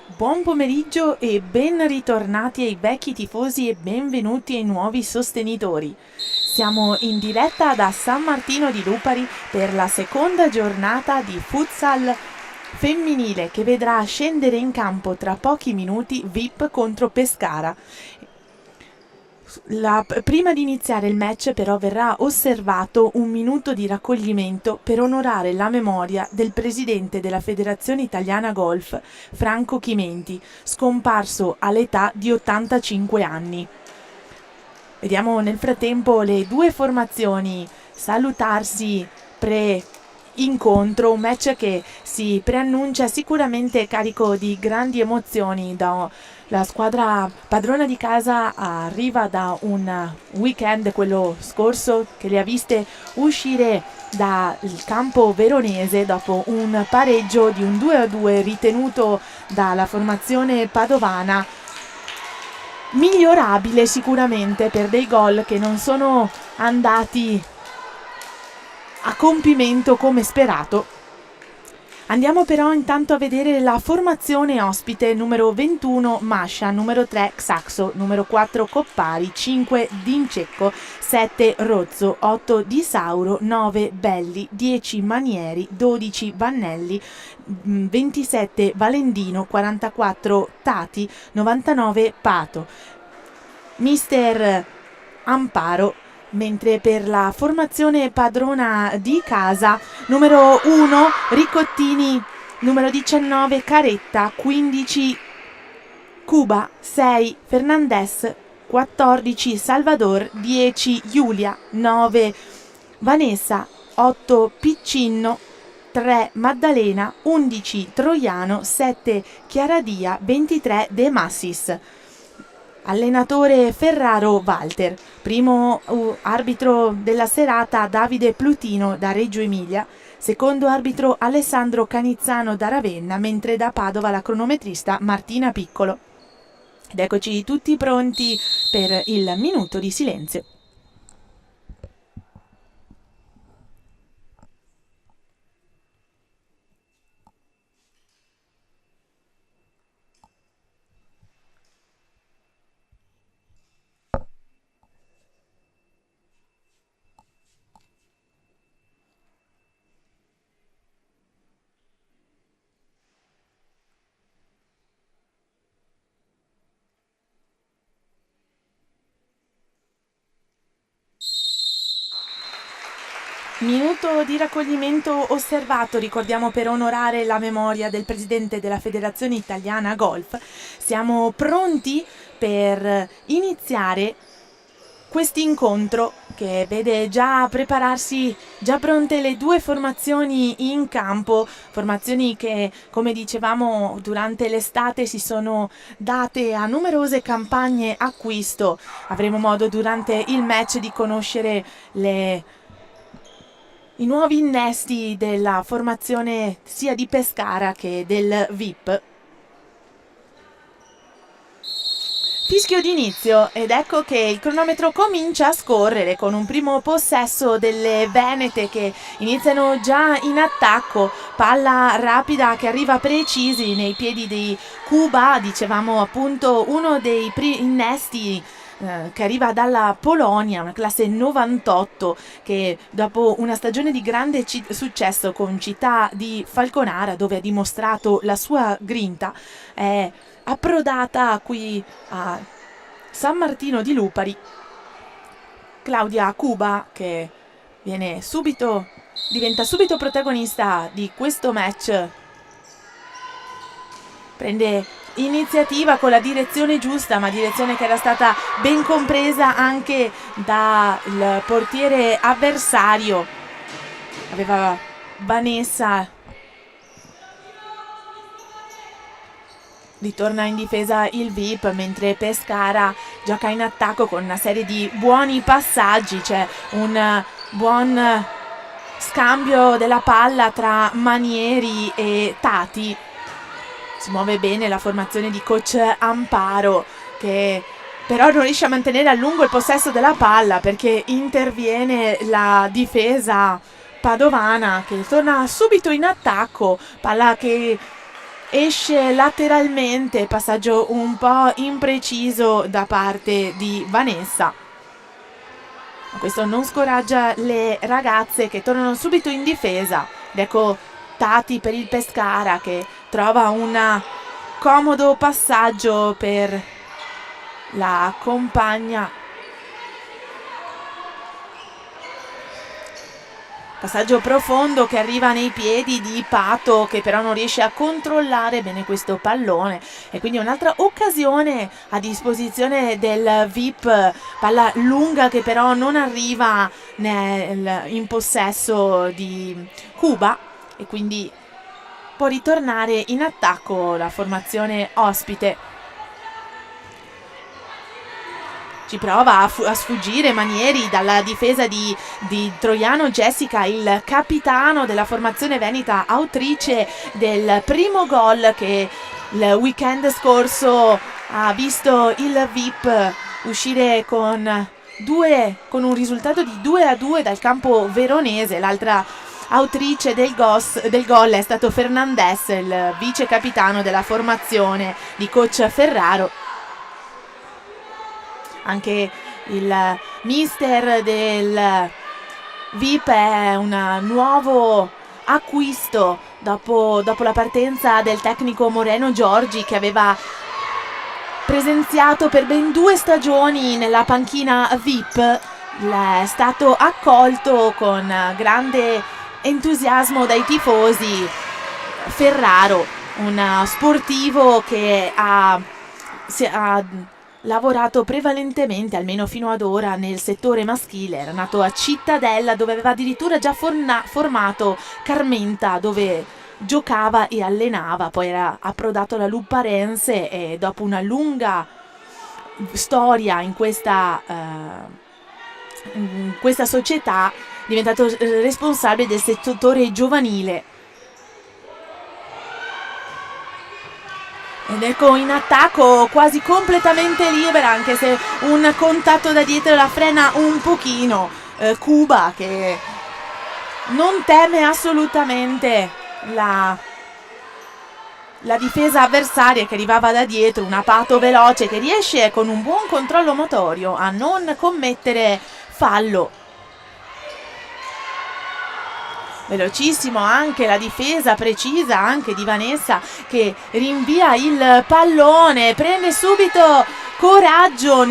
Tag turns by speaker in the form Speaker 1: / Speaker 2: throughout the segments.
Speaker 1: Buon pomeriggio e ben ritornati ai vecchi tifosi e benvenuti ai nuovi sostenitori. Siamo in diretta da San Martino di Lupari per la seconda giornata di futsal femminile che vedrà scendere in campo tra pochi minuti VIP contro Pescara. Prima di iniziare il match però verrà osservato un minuto di raccoglimento per onorare la memoria del presidente della Federazione Italiana Golf, Franco Chimenti, scomparso all'età di 85 anni. Vediamo nel frattempo le due formazioni salutarsi pre-incontro, un match che si preannuncia sicuramente carico di grandi emozioni. La squadra padrona di casa arriva da un weekend, quello scorso, che le ha viste uscire dal campo veronese dopo un pareggio di un 2-2 ritenuto dalla formazione padovana migliorabile sicuramente per dei gol che non sono andati a compimento come sperato. Andiamo però intanto a vedere la formazione ospite: numero 21 Mascia, numero 3 Xaxo, numero 4 Coppari, 5 Dincecco, 7 Rozzo, 8 Di Sauro, 9 Belli, 10 Manieri, 12 Vannelli, 27 Valendino, 44 Tati, 99 Pato. Mister Amparo. Mentre per la formazione padrona di casa, numero 1 Ricottini, numero 19 Caretta, 15 Cuba, 6 Fernandez, 14 Salvador, 10 Giulia, 9 Vanessa, 8 Piccinno, 3 Maddalena, 11 Troiano, 7 Chiaradia, 23 De Massis. Allenatore Ferraro Walter, primo arbitro della serata Davide Plutino da Reggio Emilia, secondo arbitro Alessandro Canizzano da Ravenna, mentre da Padova la cronometrista Martina Piccolo. Ed eccoci tutti pronti per il minuto di silenzio. Minuto di raccoglimento osservato, ricordiamo, per onorare la memoria del presidente della Federazione Italiana Golf. Siamo pronti per iniziare quest'incontro che vede già prepararsi, già pronte le due formazioni in campo, formazioni che, come dicevamo, durante l'estate si sono date a numerose campagne acquisto. Avremo modo durante il match di conoscere i nuovi innesti della formazione sia di Pescara che del VIP. Fischio d'inizio ed ecco che il cronometro comincia a scorrere con un primo possesso delle Venete che iniziano già in attacco. Palla rapida che arriva precisi nei piedi di Cuba, dicevamo appunto uno dei innesti che arriva dalla Polonia, una classe 98 che dopo una stagione di grande successo con Città di Falconara, dove ha dimostrato la sua grinta, è approdata qui a San Martino di Lupari. Claudia Cuba che diventa subito protagonista di questo match, prende iniziativa con la direzione giusta, ma direzione che era stata ben compresa anche dal portiere avversario. Aveva Vanessa. Ritorna in difesa il VIP, mentre Pescara gioca in attacco con una serie di buoni passaggi. C'è un buon scambio della palla tra Manieri e Tati. Si muove bene la formazione di coach Amparo, che però non riesce a mantenere a lungo il possesso della palla perché interviene la difesa padovana che torna subito in attacco. Palla che esce lateralmente, passaggio un po' impreciso da parte di Vanessa. Ma questo non scoraggia le ragazze che tornano subito in difesa. Ed ecco Tati per il Pescara che trova un comodo passaggio per la compagna. Passaggio profondo che arriva nei piedi di Pato, che però non riesce a controllare bene questo pallone, e quindi un'altra occasione a disposizione del VIP, palla lunga che però non arriva in possesso di Cuba, e quindi può ritornare in attacco la formazione ospite. Ci prova a sfuggire Manieri dalla difesa di Troiano Jessica, il capitano della formazione veneta, autrice del primo gol che il weekend scorso ha visto il VIP uscire con un risultato di 2-2 dal campo veronese. L'altra autrice del gol è stato Fernandez, il vice capitano della formazione di coach Ferraro. Anche il mister del VIP è un nuovo acquisto dopo la partenza del tecnico Moreno Giorgi, che aveva presenziato per ben 2 stagioni nella panchina VIP. È stato accolto con grande entusiasmo dai tifosi. Ferraro, un sportivo che ha lavorato prevalentemente, almeno fino ad ora, nel settore maschile. Era nato a Cittadella, dove aveva addirittura già formato Carmenta, dove giocava e allenava. Poi era approdato alla Lupparense e dopo una lunga storia in questa società è diventato responsabile del settore giovanile. Ed ecco in attacco quasi completamente libera, anche se un contatto da dietro la frena un pochino. Cuba, che non teme assolutamente la difesa avversaria che arrivava da dietro. Un Pato veloce che riesce con un buon controllo motorio a non commettere fallo. Velocissimo anche la difesa precisa anche di Vanessa, che rinvia il pallone, prende subito coraggio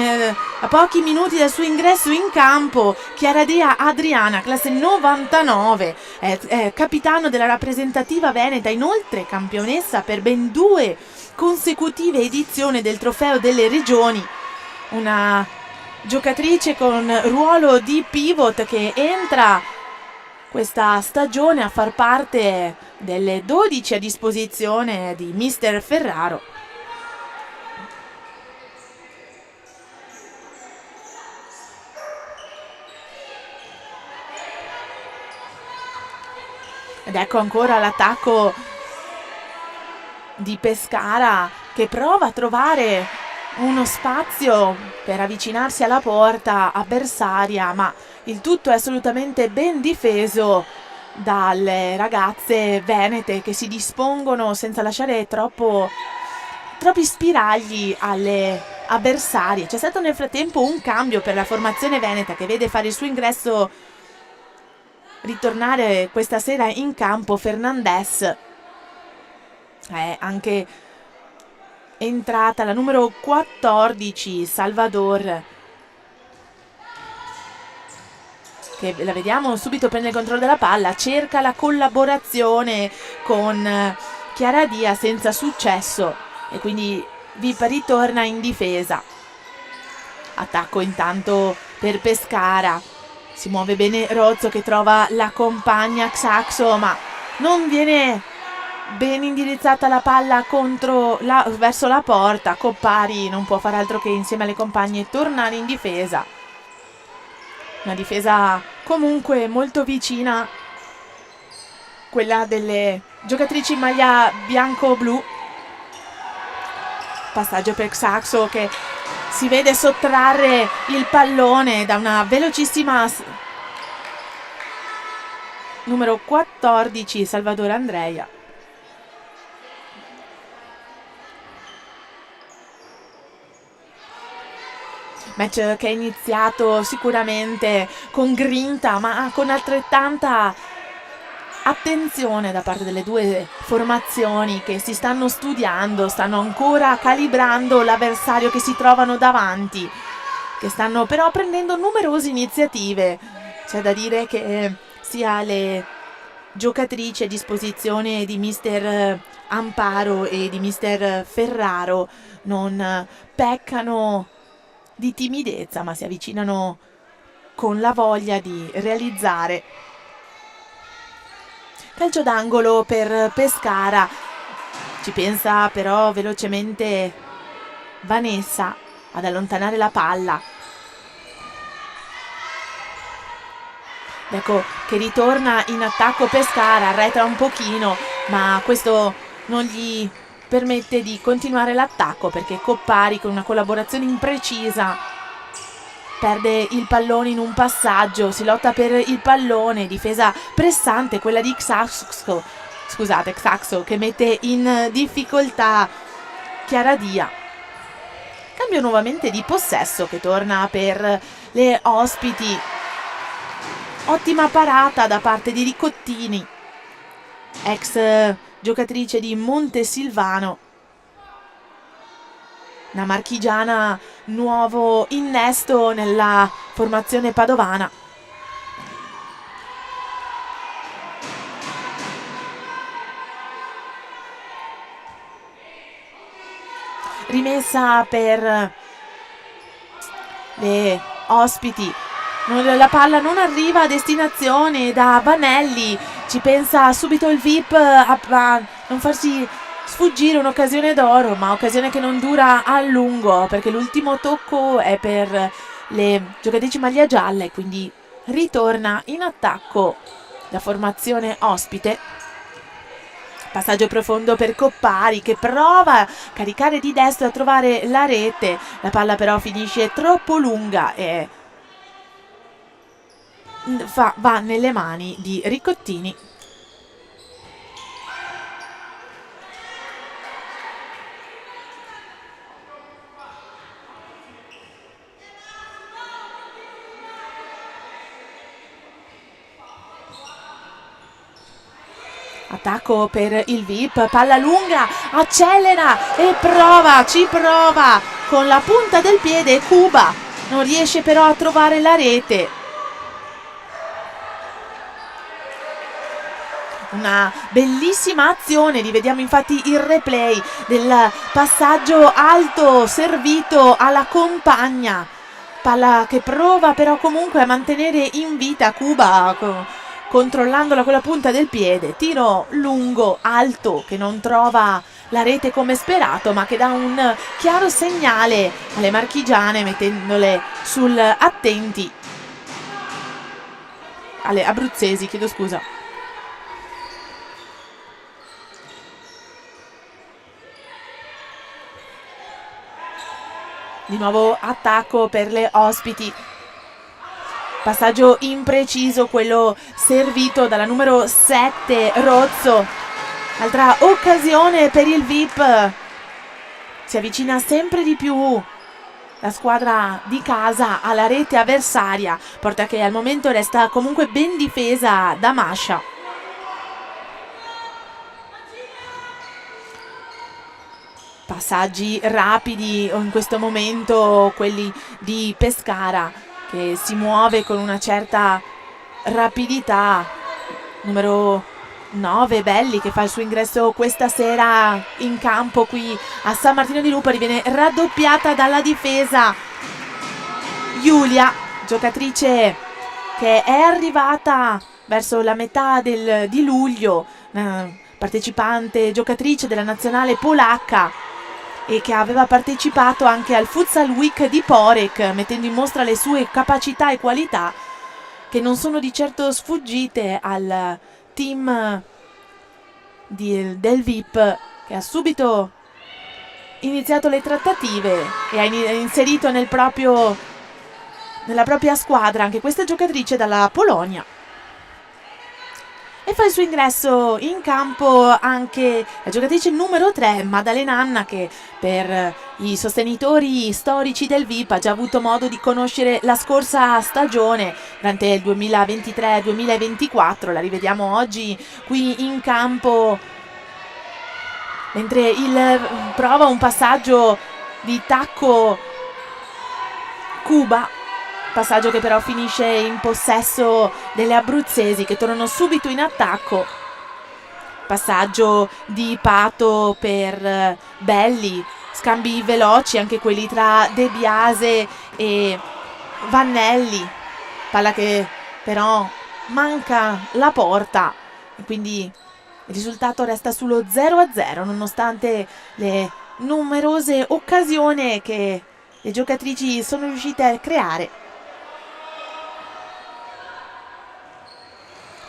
Speaker 1: a pochi minuti dal suo ingresso in campo. Chiaradea Adriana, classe 99, è capitano della rappresentativa veneta, inoltre campionessa per ben 2 consecutive edizioni del trofeo delle regioni. Una giocatrice con ruolo di pivot che entra questa stagione a far parte delle 12 a disposizione di mister Ferraro. Ed ecco ancora l'attacco di Pescara, che prova a trovare uno spazio per avvicinarsi alla porta avversaria, ma il tutto è assolutamente ben difeso dalle ragazze venete, che si dispongono senza lasciare troppi spiragli alle avversarie. C'è stato nel frattempo un cambio per la formazione veneta, che vede fare il suo ingresso, ritornare questa sera in campo Fernandez. È anche entrata la numero 14 Salvador, che la vediamo subito prende il controllo della palla, cerca la collaborazione con Chiaradia senza successo, e quindi VIP ritorna in difesa. Attacco intanto per Pescara, si muove bene Rozzo, che trova la compagna Xaxo, ma non viene ben indirizzata la palla verso la porta. Coppari non può fare altro che insieme alle compagne tornare in difesa. Una difesa comunque molto vicina, quella delle giocatrici in maglia bianco-blu. Passaggio per Xaxo, che si vede sottrarre il pallone da una velocissima numero 14 Salvador Andreia. Match che è iniziato sicuramente con grinta, ma con altrettanta attenzione da parte delle due formazioni che si stanno studiando, stanno ancora calibrando l'avversario che si trovano davanti, che stanno però prendendo numerose iniziative. C'è da dire che sia le giocatrici a disposizione di mister Amparo e di mister Ferraro non peccano di timidezza, ma si avvicinano con la voglia di realizzare. Calcio d'angolo per Pescara, ci pensa però velocemente Vanessa ad allontanare la palla. Ecco che ritorna in attacco Pescara, arretra un pochino, ma questo non gli permette di continuare l'attacco, perché Coppari, con una collaborazione imprecisa, perde il pallone in un passaggio, si lotta per il pallone, difesa pressante quella di Xaxo, che mette in difficoltà Chiara Dia. Cambio nuovamente di possesso che torna per le ospiti. Ottima parata da parte di Ricottini, ex giocatrice di Montesilvano. Una marchigiana, nuovo innesto nella formazione padovana. Rimessa per le ospiti. La palla non arriva a destinazione da Vanelli, ci pensa subito il VIP a non farsi sfuggire un'occasione d'oro, ma occasione che non dura a lungo, perché l'ultimo tocco è per le giocatrici maglia gialla e quindi ritorna in attacco la formazione ospite. Passaggio profondo per Coppari che prova a caricare di destra a trovare la rete, la palla però finisce troppo lunga e va nelle mani di Ricottini. Attacco per il VIP, palla lunga, accelera e ci prova con la punta del piede Cuba, non riesce però a trovare la rete. Una bellissima azione, rivediamo infatti il replay del passaggio alto servito alla compagna, palla che prova però comunque a mantenere in vita Cuba controllandola con la punta del piede, tiro lungo, alto, che non trova la rete come sperato, ma che dà un chiaro segnale alle marchigiane, mettendole sul attenti, alle abruzzesi, chiedo scusa. Di nuovo attacco per le ospiti. Passaggio impreciso, quello servito dalla numero 7 Rozzo. Altra occasione per il VIP. Si avvicina sempre di più la squadra di casa alla rete avversaria, porta che al momento resta comunque ben difesa da Mascia. Passaggi rapidi in questo momento, quelli di Pescara, che si muove con una certa rapidità. Numero 9 Belli, che fa il suo ingresso questa sera in campo qui a San Martino di Lupari, viene raddoppiata dalla difesa. Giulia, giocatrice che è arrivata verso la metà di luglio, partecipante, giocatrice della nazionale polacca, e che aveva partecipato anche al Futsal Week di Porek, mettendo in mostra le sue capacità e qualità, che non sono di certo sfuggite al team del VIP, che ha subito iniziato le trattative e ha inserito nella propria squadra anche questa giocatrice dalla Polonia. E fa il suo ingresso in campo anche la giocatrice numero 3, Maddalena Anna, che per i sostenitori storici del VIP ha già avuto modo di conoscere la scorsa stagione durante il 2023-2024. La rivediamo oggi qui in campo mentre prova un passaggio di tacco Cuba, passaggio che però finisce in possesso delle abruzzesi che tornano subito in attacco. Passaggio di Pato per Belli, scambi veloci anche quelli tra De Biase e Vannelli, palla che però manca la porta e quindi il risultato resta sullo 0-0 nonostante le numerose occasioni che le giocatrici sono riuscite a creare.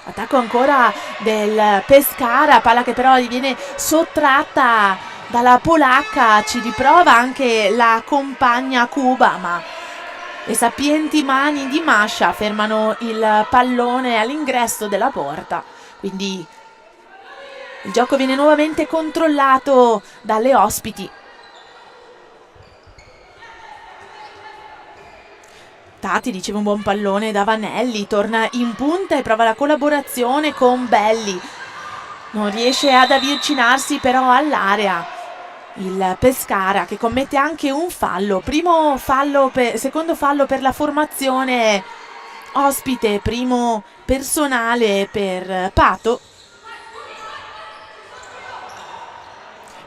Speaker 1: Attacco ancora del Pescara, palla che però gli viene sottratta dalla polacca, ci riprova anche la compagna Cuba, ma le sapienti mani di Masha fermano il pallone all'ingresso della porta, quindi il gioco viene nuovamente controllato dalle ospiti. Tati riceve un buon pallone da Vanelli, torna in punta e prova la collaborazione con Belli. Non riesce ad avvicinarsi però all'area. Il Pescara che commette anche un fallo. Secondo fallo per la formazione ospite, primo personale per Pato.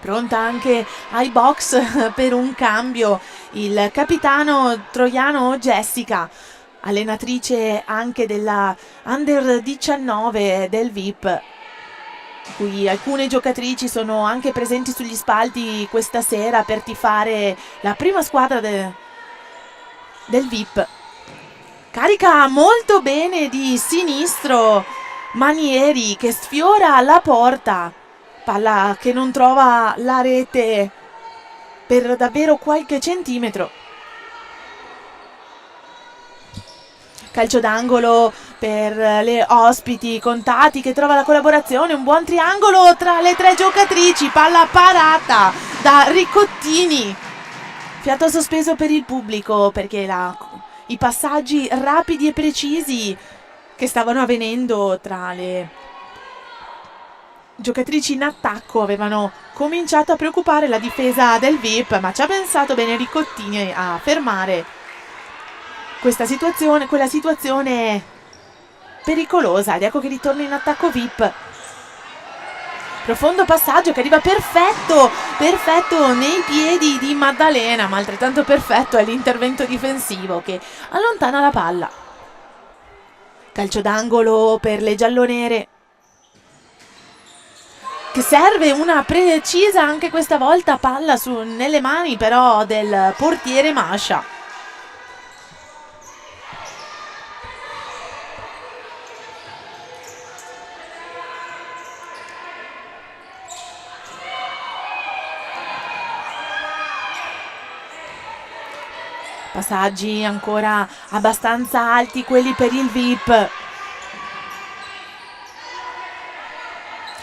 Speaker 1: Pronta anche ai box per un cambio il capitano troiano Jessica, allenatrice anche della Under 19 del VIP, cui alcune giocatrici sono anche presenti sugli spalti questa sera per tifare la prima squadra del VIP. Carica molto bene di sinistro Manieri che sfiora la porta. Palla che non trova la rete per davvero qualche centimetro. Calcio d'angolo per le ospiti, Contati che trova la collaborazione, un buon triangolo tra le tre giocatrici, palla parata da Ricottini. Fiato sospeso per il pubblico perché i passaggi rapidi e precisi che stavano avvenendo tra le giocatrici in attacco avevano cominciato a preoccupare la difesa del VIP, ma ci ha pensato bene Ricottini a fermare quella situazione pericolosa ed ecco che ritorna in attacco VIP. Profondo passaggio che arriva perfetto nei piedi di Maddalena, ma altrettanto perfetto è l'intervento difensivo che allontana la palla. Calcio d'angolo per le giallonere, che serve una precisa anche questa volta palla nelle mani però del portiere Masha. Passaggi ancora abbastanza alti quelli per il VIP.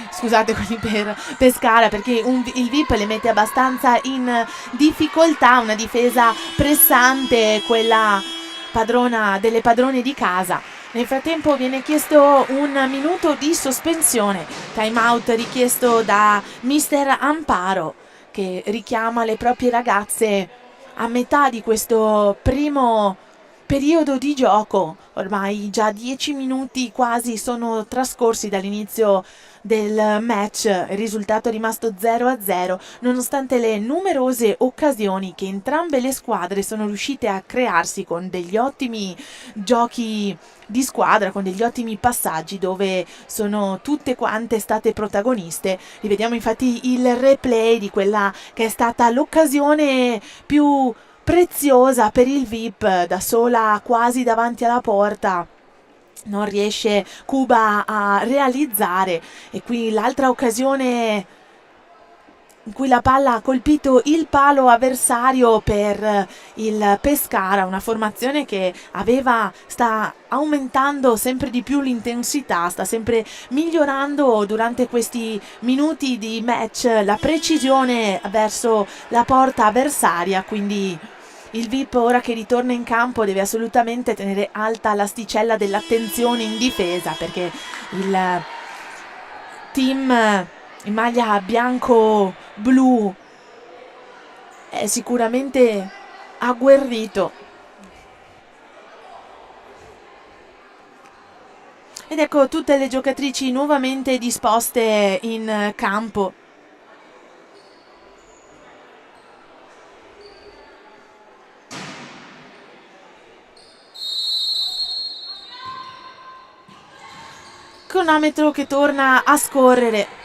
Speaker 1: Scusate, quelli per Pescara, perché il VIP le mette abbastanza in difficoltà, una difesa pressante, quella delle padrone di casa. Nel frattempo viene chiesto un minuto di sospensione, time out richiesto da Mister Amparo, che richiama le proprie ragazze a metà di questo primo periodo di gioco. Ormai già 10 minuti quasi sono trascorsi dall'inizio del match, il risultato è rimasto 0-0 nonostante le numerose occasioni che entrambe le squadre sono riuscite a crearsi con degli ottimi giochi di squadra, con degli ottimi passaggi dove sono tutte quante state protagoniste. Rivediamo infatti il replay di quella che è stata l'occasione più preziosa per il VIP, da sola quasi davanti alla porta. Non riesce Cuba a realizzare, e qui l'altra occasione in cui la palla ha colpito il palo avversario per il Pescara, una formazione che sta aumentando sempre di più l'intensità, sta sempre migliorando durante questi minuti di match la precisione verso la porta avversaria, quindi il VIP ora che ritorna in campo deve assolutamente tenere alta l'asticella dell'attenzione in difesa, perché il team in maglia bianco-blu è sicuramente agguerrito. Ed ecco tutte le giocatrici nuovamente disposte in campo. Cronometro che torna a scorrere.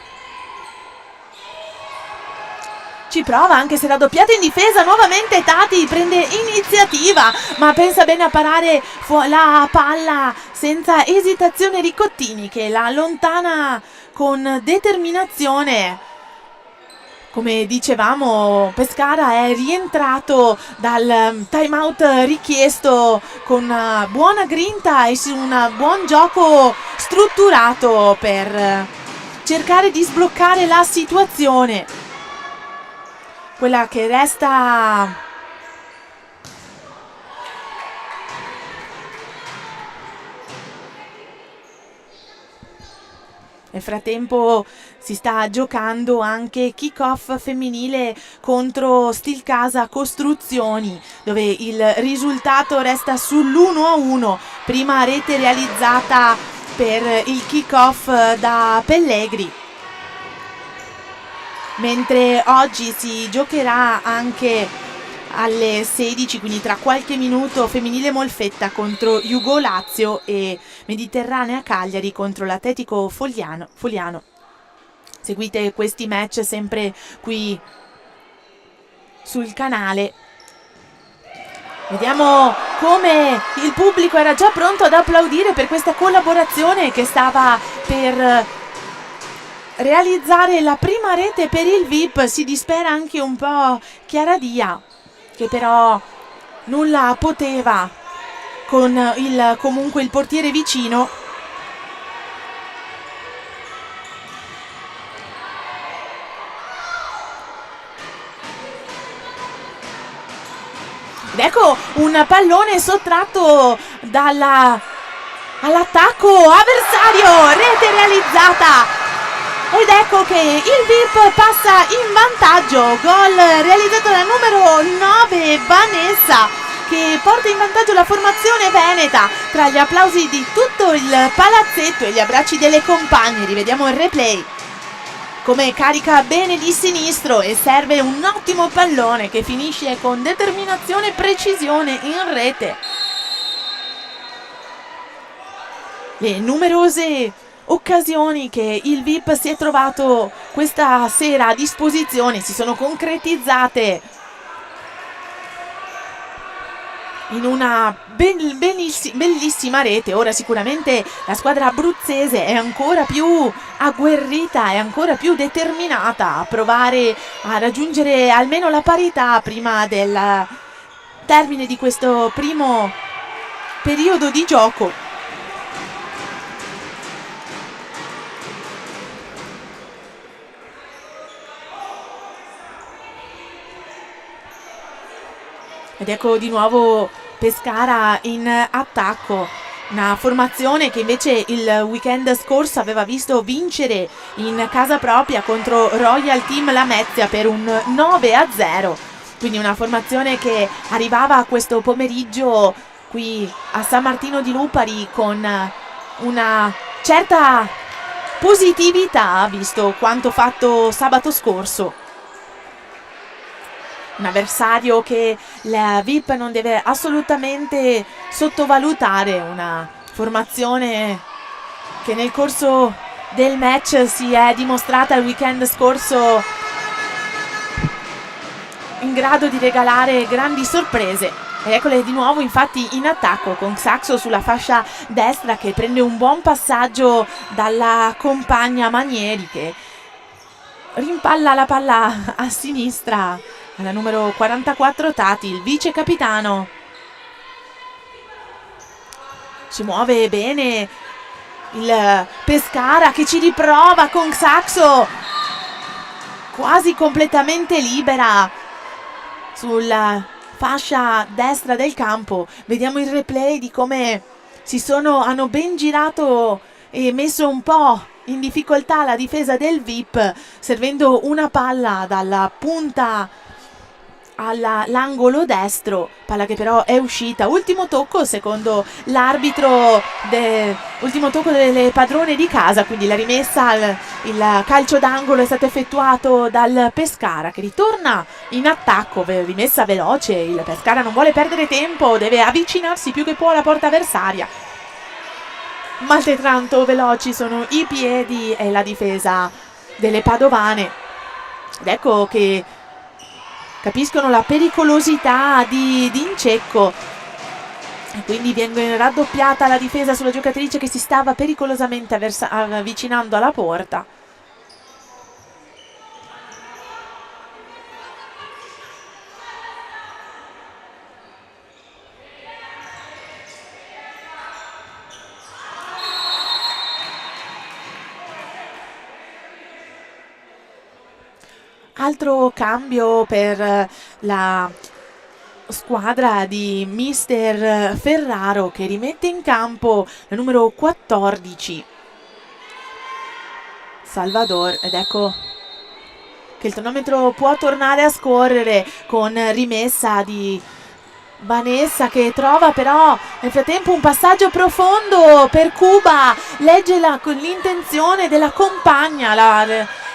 Speaker 1: Ci prova, anche se la doppiata in difesa, nuovamente Tati prende iniziativa, ma pensa bene a parare la palla senza esitazione Ricottini, che la allontana con determinazione. Come dicevamo, Pescara è rientrato dal time out richiesto con una buona grinta e su un buon gioco strutturato per cercare di sbloccare la situazione. Quella che resta nel frattempo si sta giocando anche kick-off femminile contro Stilcasa Costruzioni, dove il risultato resta sull'1-1, prima rete realizzata per il kick-off da Pellegri. Mentre oggi si giocherà anche alle 16, quindi tra qualche minuto, femminile Molfetta contro Jugo Lazio e Mediterranea Cagliari contro l'Atletico Fogliano. Seguite questi match sempre qui sul canale. Vediamo come il pubblico era già pronto ad applaudire per questa collaborazione che stava per realizzare la prima rete per il VIP. Si dispera anche un po' Chiaradia, che però nulla poteva con comunque il portiere vicino. Ed ecco un pallone sottratto all'attacco avversario, rete realizzata. Ed ecco che il VIP passa in vantaggio, gol realizzato dal numero 9 Vanessa, che porta in vantaggio la formazione veneta. Tra gli applausi di tutto il palazzetto e gli abbracci delle compagne, rivediamo il replay, come carica bene di sinistro e serve un ottimo pallone che finisce con determinazione e precisione in rete. Le numerose occasioni che il VIP si è trovato questa sera a disposizione si sono concretizzate in una bellissima rete. Ora sicuramente la squadra abruzzese è ancora più agguerrita e ancora più determinata a provare a raggiungere almeno la parità prima del termine di questo primo periodo di gioco. Ed ecco di nuovo Pescara in attacco, una formazione che invece il weekend scorso aveva visto vincere in casa propria contro Royal Team Lamezia per un 9-0. Quindi una formazione che arrivava a questo pomeriggio qui a San Martino di Lupari con una certa positività, visto quanto fatto sabato scorso. Un avversario che la VIP non deve assolutamente sottovalutare, una formazione che nel corso del match si è dimostrata il weekend scorso in grado di regalare grandi sorprese. E eccole di nuovo infatti in attacco con Saxo sulla fascia destra che prende un buon passaggio dalla compagna Manieri, che rimpalla la palla a sinistra alla numero 44 Tati, il vice capitano. Si muove bene il Pescara che ci riprova con Saxo quasi completamente libera sulla fascia destra del campo. Vediamo il replay di come hanno ben girato e messo un po' in difficoltà la difesa del VIP, servendo una palla dalla punta all'angolo destro, palla che però è uscita. Ultimo tocco secondo l'arbitro, ultimo tocco delle padrone di casa, quindi la rimessa, il calcio d'angolo è stato effettuato dal Pescara che ritorna in attacco, rimessa veloce. Il Pescara non vuole perdere tempo, deve avvicinarsi più che può alla porta avversaria. Ma altrettanto veloci sono i piedi e la difesa delle padovane, ed ecco che capiscono la pericolosità di Incecco e quindi viene raddoppiata la difesa sulla giocatrice che si stava pericolosamente avvicinando alla porta. Altro cambio per la squadra di mister Ferraro, che rimette in campo la numero 14 Salvador, ed ecco che il cronometro può tornare a scorrere con rimessa di Vanessa, che trova però nel frattempo un passaggio profondo per Cuba, legge con l'intenzione della compagna,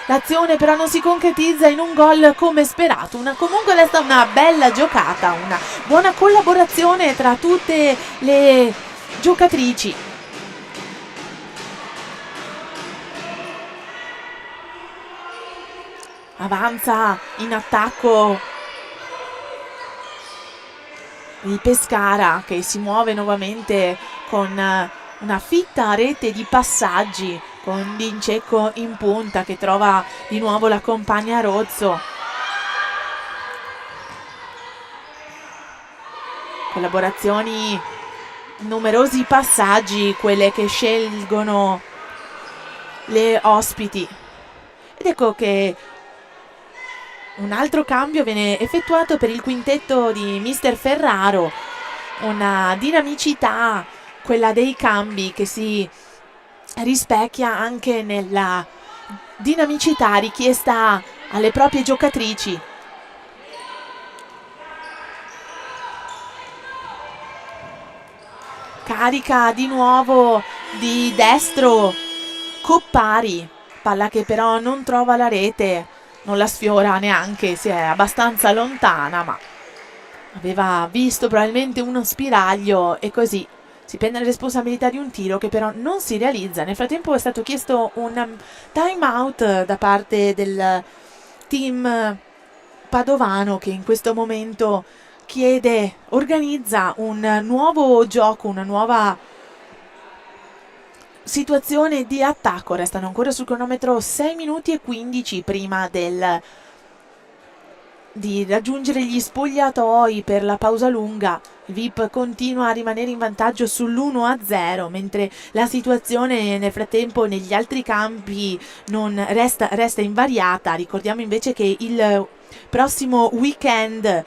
Speaker 1: l'azione però non si concretizza in un gol come sperato. Comunque resta una bella giocata, una buona collaborazione tra tutte le giocatrici. Avanza in attacco il Pescara, che si muove nuovamente con una fitta rete di passaggi, con Incecco in punta che trova di nuovo la compagna Rozzo. Collaborazioni, numerosi passaggi, quelle che scelgono le ospiti. Ed ecco che un altro cambio viene effettuato per il quintetto di mister Ferraro, una dinamicità, quella dei cambi, che si rispecchia anche nella dinamicità richiesta alle proprie giocatrici. Carica di nuovo di destro Coppari, palla che però non trova la rete, non la sfiora neanche, si è abbastanza lontana, ma aveva visto probabilmente uno spiraglio e così si prende la responsabilità di un tiro che però non si realizza. Nel frattempo è stato chiesto un time out da parte del team padovano, che in questo momento organizza un nuovo gioco, una nuova situazione di attacco. Restano ancora sul cronometro 6 minuti e 15 prima di raggiungere gli spogliatoi per la pausa lunga. Il VIP continua a rimanere in vantaggio sull'1-0, mentre la situazione nel frattempo negli altri campi non resta invariata. Ricordiamo invece che il prossimo weekend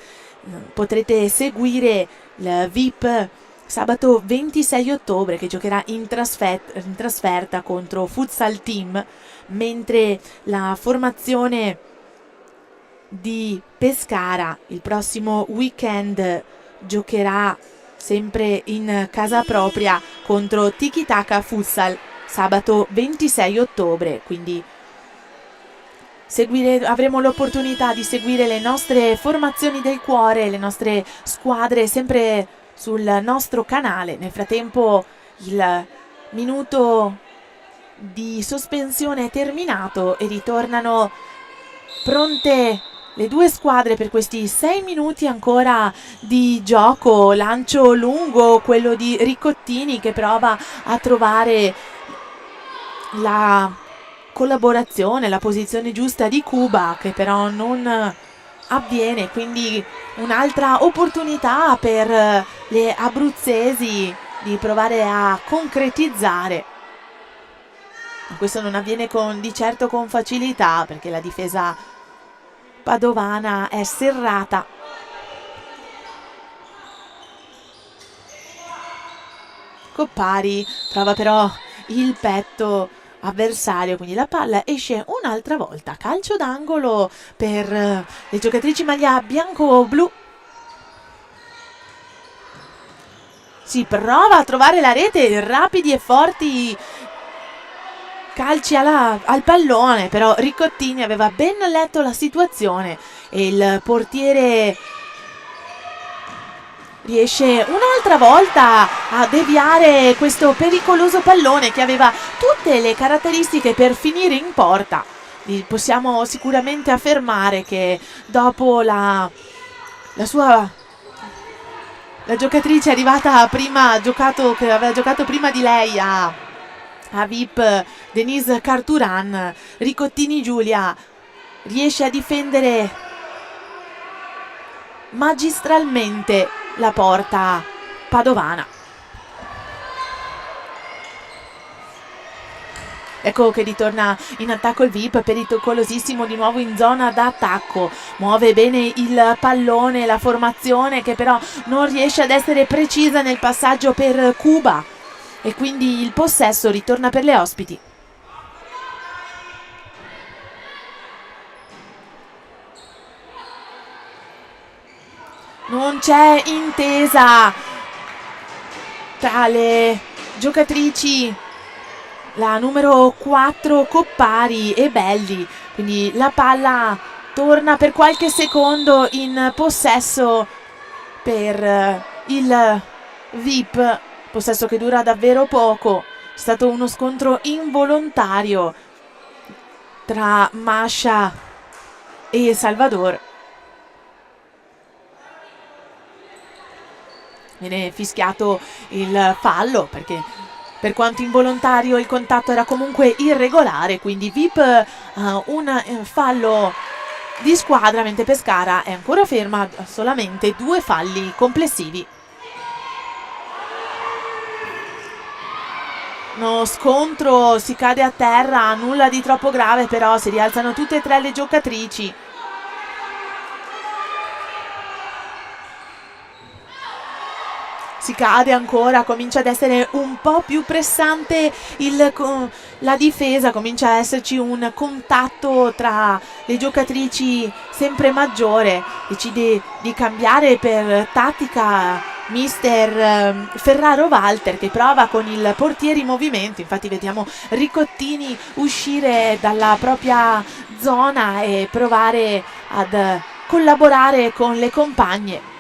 Speaker 1: potrete seguire il VIP sabato 26 ottobre, che giocherà in trasferta contro Futsal Team, mentre la formazione di Pescara il prossimo weekend giocherà sempre in casa propria contro Tiki Taka Futsal sabato 26 ottobre. Quindi avremo l'opportunità di seguire le nostre formazioni del cuore, le nostre squadre sempre sul nostro canale. Nel frattempo il minuto di sospensione è terminato e ritornano pronte le due squadre per questi 6 minuti ancora di gioco. Lancio lungo, quello di Ricottini, che prova a trovare la collaborazione, la posizione giusta di Cuba, che però non avviene, quindi un'altra opportunità per le abruzzesi di provare a concretizzare. Ma questo non avviene di certo con facilità, perché la difesa padovana è serrata. Coppari trova però il petto avversario, quindi la palla esce un'altra volta. Calcio d'angolo per le giocatrici maglia bianco-blu. Si prova a trovare la rete, rapidi e forti calci al pallone, però Ricottini aveva ben letto la situazione e il portiere riesce un'altra volta a deviare questo pericoloso pallone che aveva tutte le caratteristiche per finire in porta. Possiamo sicuramente affermare che dopo la giocatrice arrivata prima, che aveva giocato prima di lei a VIP, Denise Carturan, Ricottini Giulia riesce a difendere magistralmente la porta padovana. Ecco che ritorna in attacco il VIP, pericolosissimo di nuovo in zona d'attacco, muove bene il pallone, la formazione che però non riesce ad essere precisa nel passaggio per Cuba e quindi il possesso ritorna per le ospiti. Non c'è intesa tra le giocatrici, la numero 4 Coppari e Belli, quindi la palla torna per qualche secondo in possesso per il VIP, possesso che dura davvero poco. È stato uno scontro involontario tra Masha e Salvador. Viene fischiato il fallo perché per quanto involontario il contatto era comunque irregolare, quindi VIP un fallo di squadra, mentre Pescara è ancora ferma, solamente 2 falli complessivi. Uno scontro, si cade a terra, nulla di troppo grave, però si rialzano tutte e 3 le giocatrici. Si cade ancora, comincia ad essere un po' più pressante la difesa, comincia a esserci un contatto tra le giocatrici sempre maggiore. Decide di cambiare per tattica mister Ferraro Walter, che prova con il portiere in movimento. Infatti vediamo Ricottini uscire dalla propria zona e provare ad collaborare con le compagne.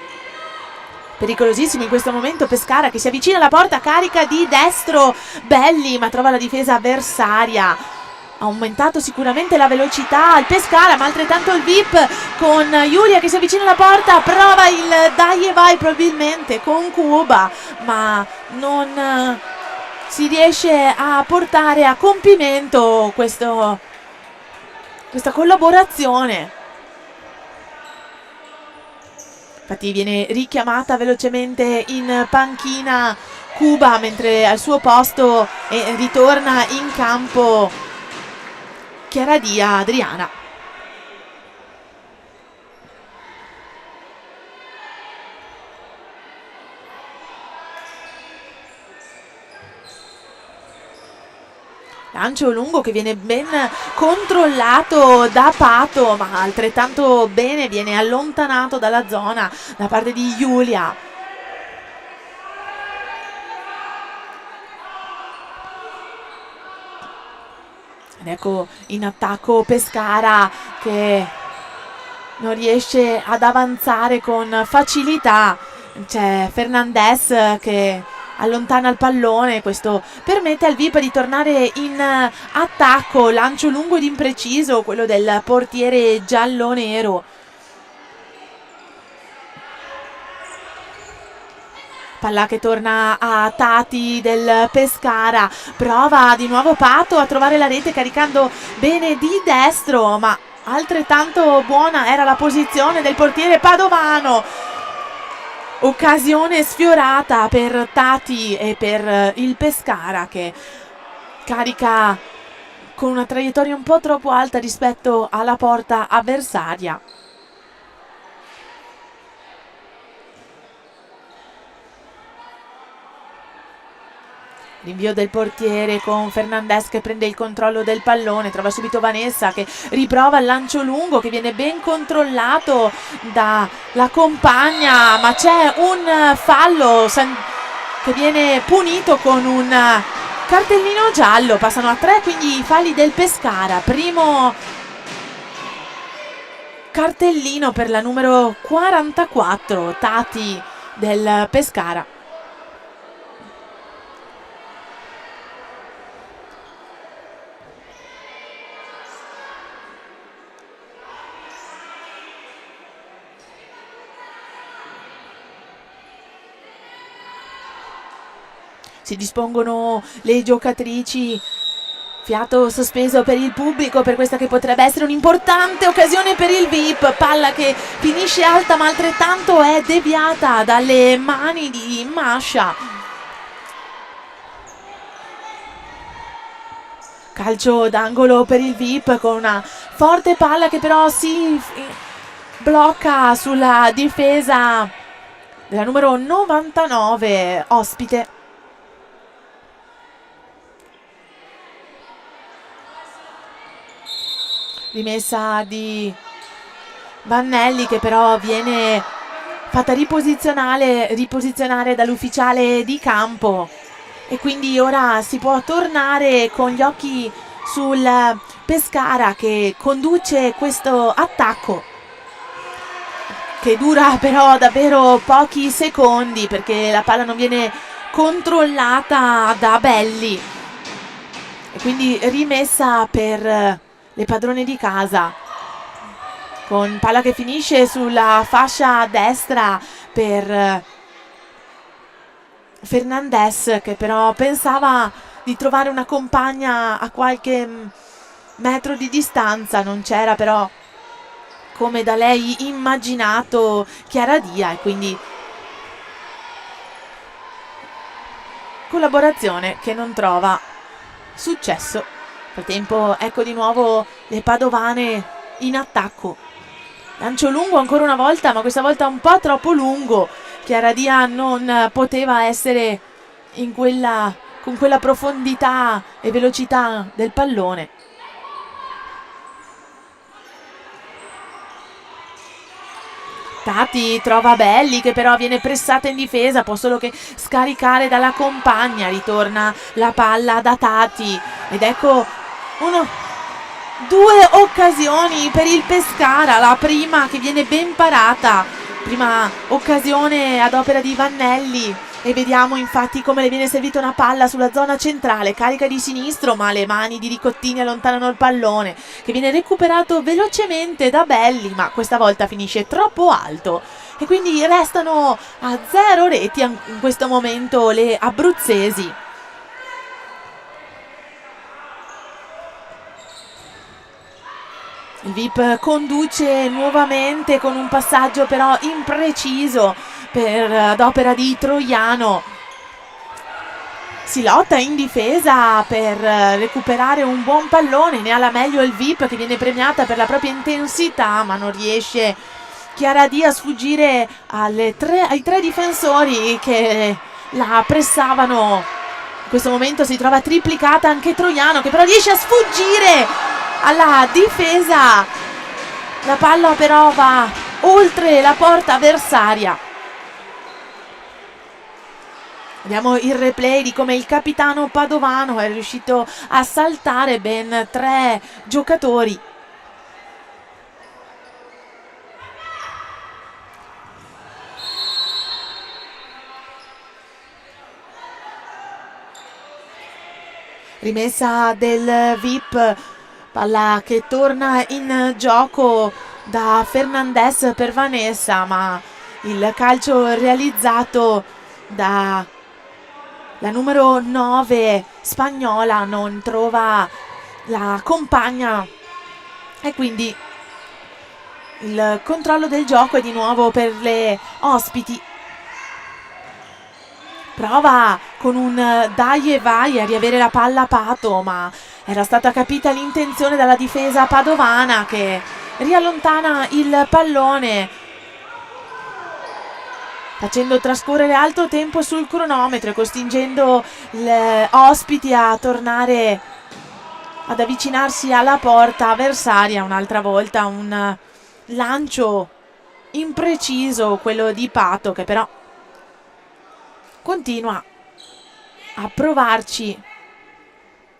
Speaker 1: Pericolosissimo in questo momento Pescara, che si avvicina alla porta, carica di destro Belli, ma trova la difesa avversaria. Ha aumentato sicuramente la velocità il Pescara, ma altrettanto il VIP, con Giulia che si avvicina alla porta, prova il dai e vai probabilmente con Cuba, ma non si riesce a portare a compimento questa collaborazione. Infatti viene richiamata velocemente in panchina Cuba, mentre al suo posto ritorna in campo Chiaradia Adriana. Lancio lungo che viene ben controllato da Pato, ma altrettanto bene viene allontanato dalla zona da parte di Giulia. Ed ecco in attacco Pescara che non riesce ad avanzare con facilità. C'è Fernandez che allontana il pallone, questo permette al VIP di tornare in attacco. Lancio lungo ed impreciso, quello del portiere giallo-nero. Palla che torna a Tati del Pescara, prova di nuovo Pato a trovare la rete caricando bene di destro, ma altrettanto buona era la posizione del portiere padovano. Occasione sfiorata per Tati e per il Pescara, che carica con una traiettoria un po' troppo alta rispetto alla porta avversaria. Rinvio del portiere con Fernandez che prende il controllo del pallone, trova subito Vanessa che riprova il lancio lungo che viene ben controllato dalla compagna, ma c'è un fallo che viene punito con un cartellino giallo. Passano a 3 quindi i falli del Pescara. Primo cartellino per la numero 44, Tati del Pescara. Si dispongono le giocatrici, fiato sospeso per il pubblico per questa che potrebbe essere un'importante occasione per il VIP. Palla che finisce alta ma altrettanto è deviata dalle mani di Masha. Calcio d'angolo per il VIP con una forte palla che però si blocca sulla difesa della numero 99 ospite. Rimessa di Vannelli che però viene fatta riposizionare dall'ufficiale di campo, e quindi ora si può tornare con gli occhi sul Pescara che conduce questo attacco che dura però davvero pochi secondi perché la palla non viene controllata da Belli, e quindi rimessa per le padrone di casa, con palla che finisce sulla fascia destra per Fernandez, che però pensava di trovare una compagna a qualche metro di distanza. Non c'era però, come da lei immaginato, Chiara Dia, e quindi collaborazione che non trova successo. Nel frattempo ecco di nuovo le padovane in attacco. Lancio lungo ancora una volta, ma questa volta un po' troppo lungo. Chiara Dia non poteva essere con quella profondità e velocità del pallone. Tati trova Belli che però viene pressata in difesa, può solo che scaricare dalla compagna. Ritorna la palla da Tati ed ecco due occasioni per il Pescara. La prima che viene ben parata, prima occasione ad opera di Vannelli, e vediamo infatti come le viene servita una palla sulla zona centrale, carica di sinistro, ma le mani di Ricottini allontanano il pallone che viene recuperato velocemente da Belli, ma questa volta finisce troppo alto e quindi restano a 0 reti in questo momento le abruzzesi. Il VIP conduce nuovamente con un passaggio però impreciso ad opera di Troiano. Si lotta in difesa per recuperare un buon pallone, ne ha la meglio il VIP che viene premiata per la propria intensità, ma non riesce Chiara Dia a sfuggire ai tre difensori che la pressavano. In questo momento si trova triplicata anche Troiano, che però riesce a sfuggire alla difesa. La palla però va oltre la porta avversaria. Vediamo il replay di come il capitano padovano è riuscito a saltare ben 3 giocatori. Rimessa del VIP, palla che torna in gioco da Fernandez per Vanessa, ma il calcio realizzato da la numero 9 spagnola non trova la compagna e quindi il controllo del gioco è di nuovo per le ospiti. Prova con un dai e vai a riavere la palla Pato, ma era stata capita l'intenzione dalla difesa padovana che riallontana il pallone, facendo trascorrere alto tempo sul cronometro e costringendo gli ospiti a tornare ad avvicinarsi alla porta avversaria. Un'altra volta un lancio impreciso, quello di Pato, che però continua a provarci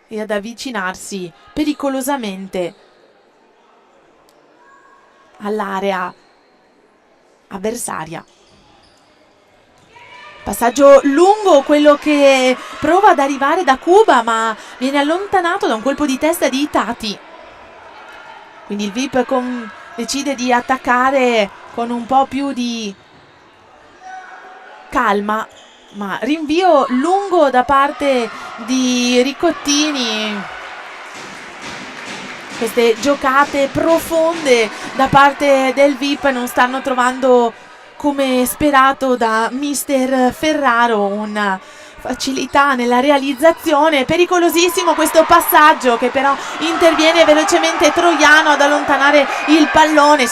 Speaker 1: e ad avvicinarsi pericolosamente all'area avversaria. Passaggio lungo, quello che prova ad arrivare da Cuba, ma viene allontanato da un colpo di testa di Tati. Quindi il VIP decide di attaccare con un po' più di calma, ma rinvio lungo da parte di Ricottini. Queste giocate profonde da parte del VIP non stanno trovando, come sperato da mister Ferraro, una facilità nella realizzazione. Pericolosissimo questo passaggio, che però interviene velocemente Troiano ad allontanare il pallone.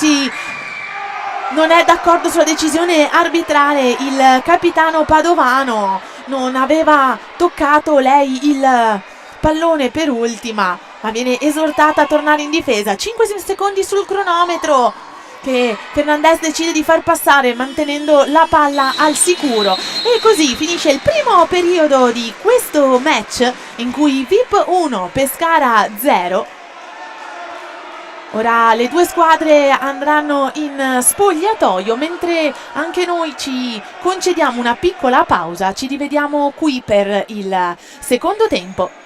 Speaker 1: Non è d'accordo sulla decisione arbitrale il capitano padovano, non aveva toccato lei il pallone per ultima, ma viene esortata a tornare in difesa. 5 secondi sul cronometro che Fernandez decide di far passare mantenendo la palla al sicuro, e così finisce il primo periodo di questo match in cui VIP 1 Pescara 0. Ora le due squadre andranno in spogliatoio, mentre anche noi ci concediamo una piccola pausa. Ci rivediamo qui per il secondo tempo.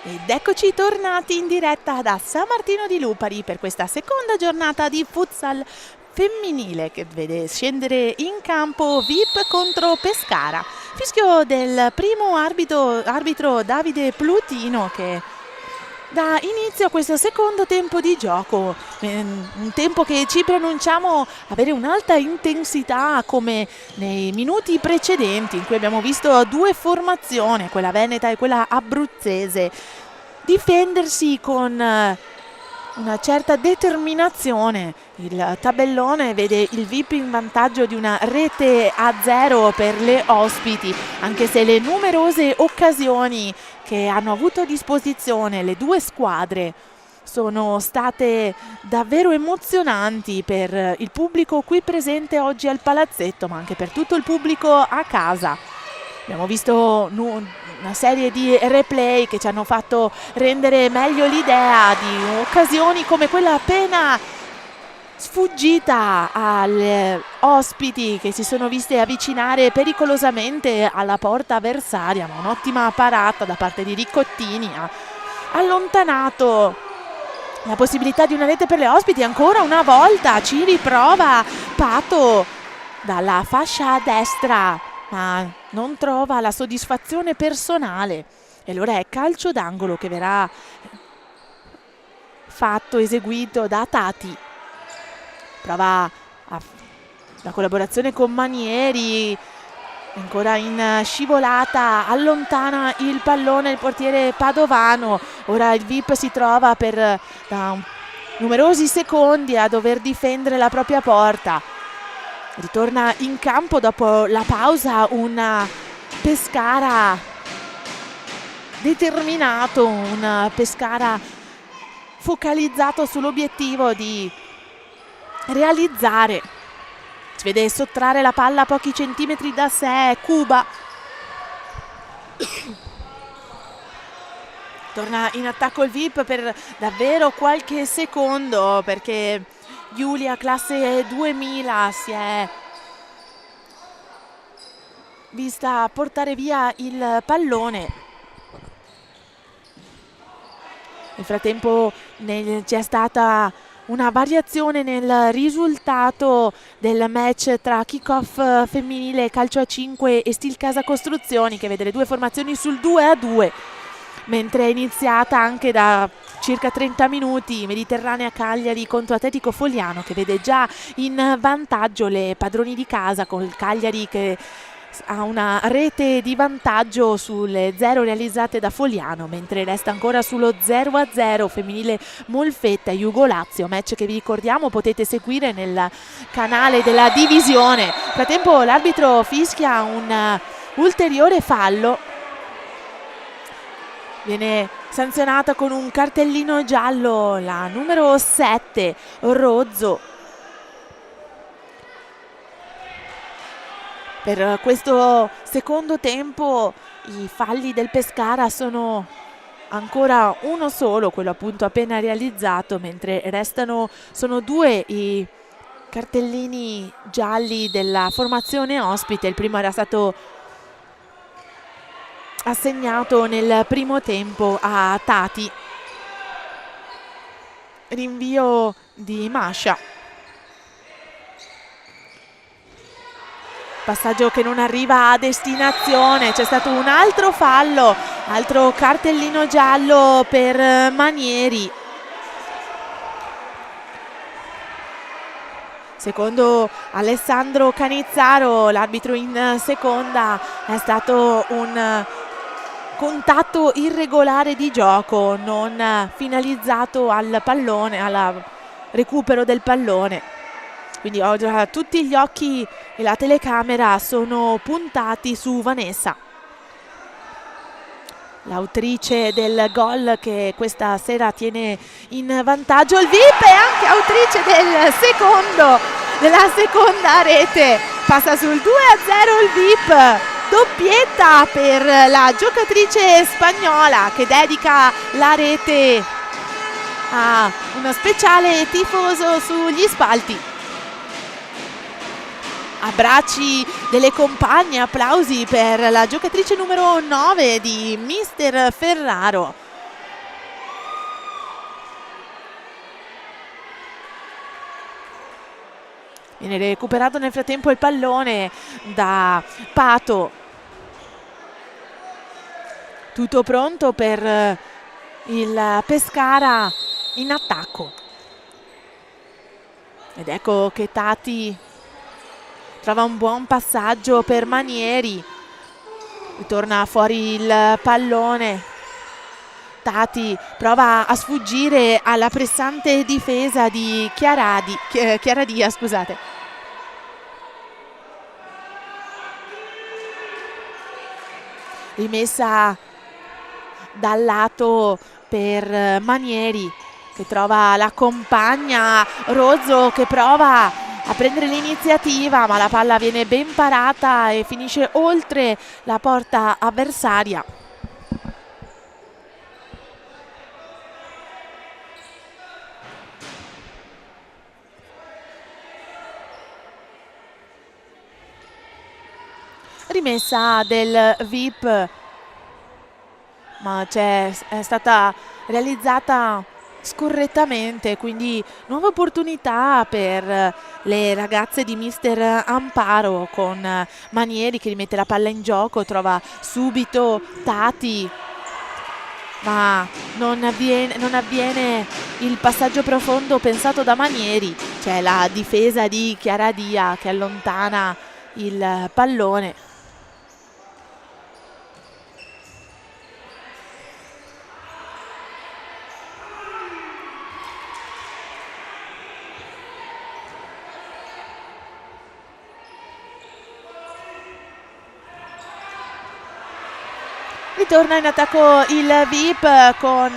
Speaker 1: Ed eccoci tornati in diretta da San Martino di Lupari per questa seconda giornata di futsal femminile che vede scendere in campo VIP contro Pescara. Fischio del primo arbitro Davide Plutino che dà inizio a questo secondo tempo di gioco, un tempo che ci preannunciamo avere un'alta intensità come nei minuti precedenti in cui abbiamo visto due formazioni, quella veneta e quella abruzzese, difendersi con una certa determinazione. Il tabellone vede il VIP in vantaggio di una rete a 0 per le ospiti, anche se le numerose occasioni che hanno avuto a disposizione le due squadre sono state davvero emozionanti per il pubblico qui presente oggi al palazzetto, ma anche per tutto il pubblico a casa. Abbiamo visto una serie di replay che ci hanno fatto rendere meglio l'idea di occasioni come quella appena sfuggita agli ospiti che si sono viste avvicinare pericolosamente alla porta avversaria, ma un'ottima parata da parte di Riccottini ha allontanato la possibilità di una rete per le ospiti. Ancora una volta ci riprova Pato dalla fascia a destra, ma non trova la soddisfazione personale e allora è calcio d'angolo che verrà eseguito da Tati. Prova la collaborazione con Manieri, ancora in scivolata, allontana il pallone il portiere padovano. Ora il VIP si trova per numerosi secondi a dover difendere la propria porta. Ritorna in campo dopo la pausa un Pescara determinato, un Pescara focalizzato sull'obiettivo di realizzare. Si vede sottrarre la palla a pochi centimetri da sé Cuba. Torna in attacco il VIP per davvero qualche secondo perché Giulia classe 2000 si è vista portare via il pallone. Nel frattempo c'è stata una variazione nel risultato del match tra Kickoff femminile calcio a 5 e Stil Casa Costruzioni, che vede le due formazioni sul 2-2, mentre è iniziata anche da circa 30 minuti Mediterranea Cagliari contro Atletico Fogliano, che vede già in vantaggio le padroni di casa, con il Cagliari che ha una rete di vantaggio sulle 0 realizzate da Fogliano, mentre resta ancora sullo 0-0 femminile Molfetta Jugo Lazio, match che vi ricordiamo potete seguire nel canale della divisione. Nel frattempo l'arbitro fischia un ulteriore fallo, viene sanzionata con un cartellino giallo la numero 7 Rozzo. Per questo secondo tempo i falli del Pescara sono ancora uno solo, quello appunto appena realizzato, mentre sono due i cartellini gialli della formazione ospite. Il primo era stato assegnato nel primo tempo a Tati. Rinvio di Mascia. Passaggio che non arriva a destinazione, c'è stato un altro fallo, altro cartellino giallo per Manieri. Secondo Alessandro Canizzaro, l'arbitro in seconda, è stato un contatto irregolare di gioco, non finalizzato al pallone, al recupero del pallone. Quindi oggi tutti gli occhi e la telecamera sono puntati su Vanessa, l'autrice del gol che questa sera tiene in vantaggio il VIP, e anche autrice della seconda rete. Passa sul 2-0 il VIP, doppietta per la giocatrice spagnola che dedica la rete a uno speciale tifoso sugli spalti. Abbracci delle compagne, applausi per la giocatrice numero 9 di Mister Ferraro. Viene recuperato nel frattempo il pallone da Pato. Tutto pronto per il Pescara in attacco. Ed ecco che Tati trova un buon passaggio per Manieri. Ritorna fuori il pallone. Tati prova a sfuggire alla pressante difesa di Chiaradia, scusate. Rimessa dal lato per Manieri, che trova la compagna. Rozzo che prova a prendere l'iniziativa, ma la palla viene ben parata e finisce oltre la porta avversaria. Rimessa del VIP, ma è stata realizzata scorrettamente, quindi nuova opportunità per le ragazze di mister Amparo, con Manieri che rimette la palla in gioco, trova subito Tati, ma non avviene il passaggio profondo pensato da Manieri. C'è la difesa di Chiaradia che allontana il pallone. Ritorna in attacco il VIP con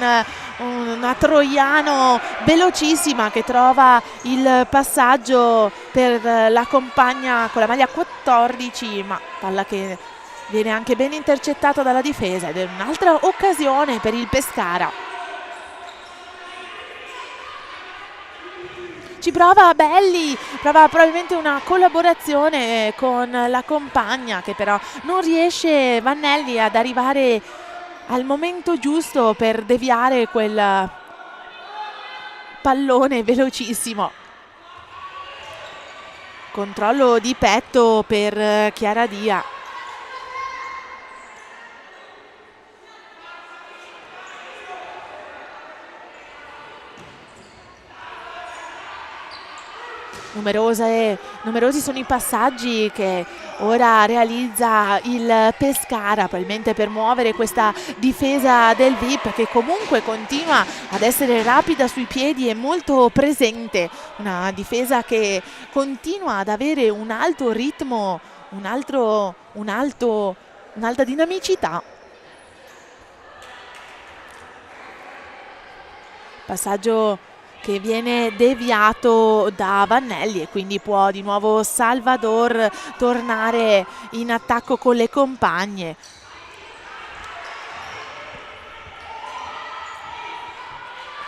Speaker 1: una Troiano velocissima che trova il passaggio per la compagna con la maglia 14, ma palla che viene anche ben intercettata dalla difesa, ed è un'altra occasione per il Pescara. Ci prova Belli, prova probabilmente una collaborazione con la compagna, che però non riesce Vannelli ad arrivare al momento giusto per deviare quel pallone velocissimo. Controllo di petto per Chiaradia. Numerosi sono i passaggi che ora realizza il Pescara, probabilmente per muovere questa difesa del VIP, che comunque continua ad essere rapida sui piedi e molto presente. Una difesa che continua ad avere un alto ritmo, un'alta dinamicità. Passaggio che viene deviato da Vannelli, e quindi può di nuovo Salvador tornare in attacco con le compagne.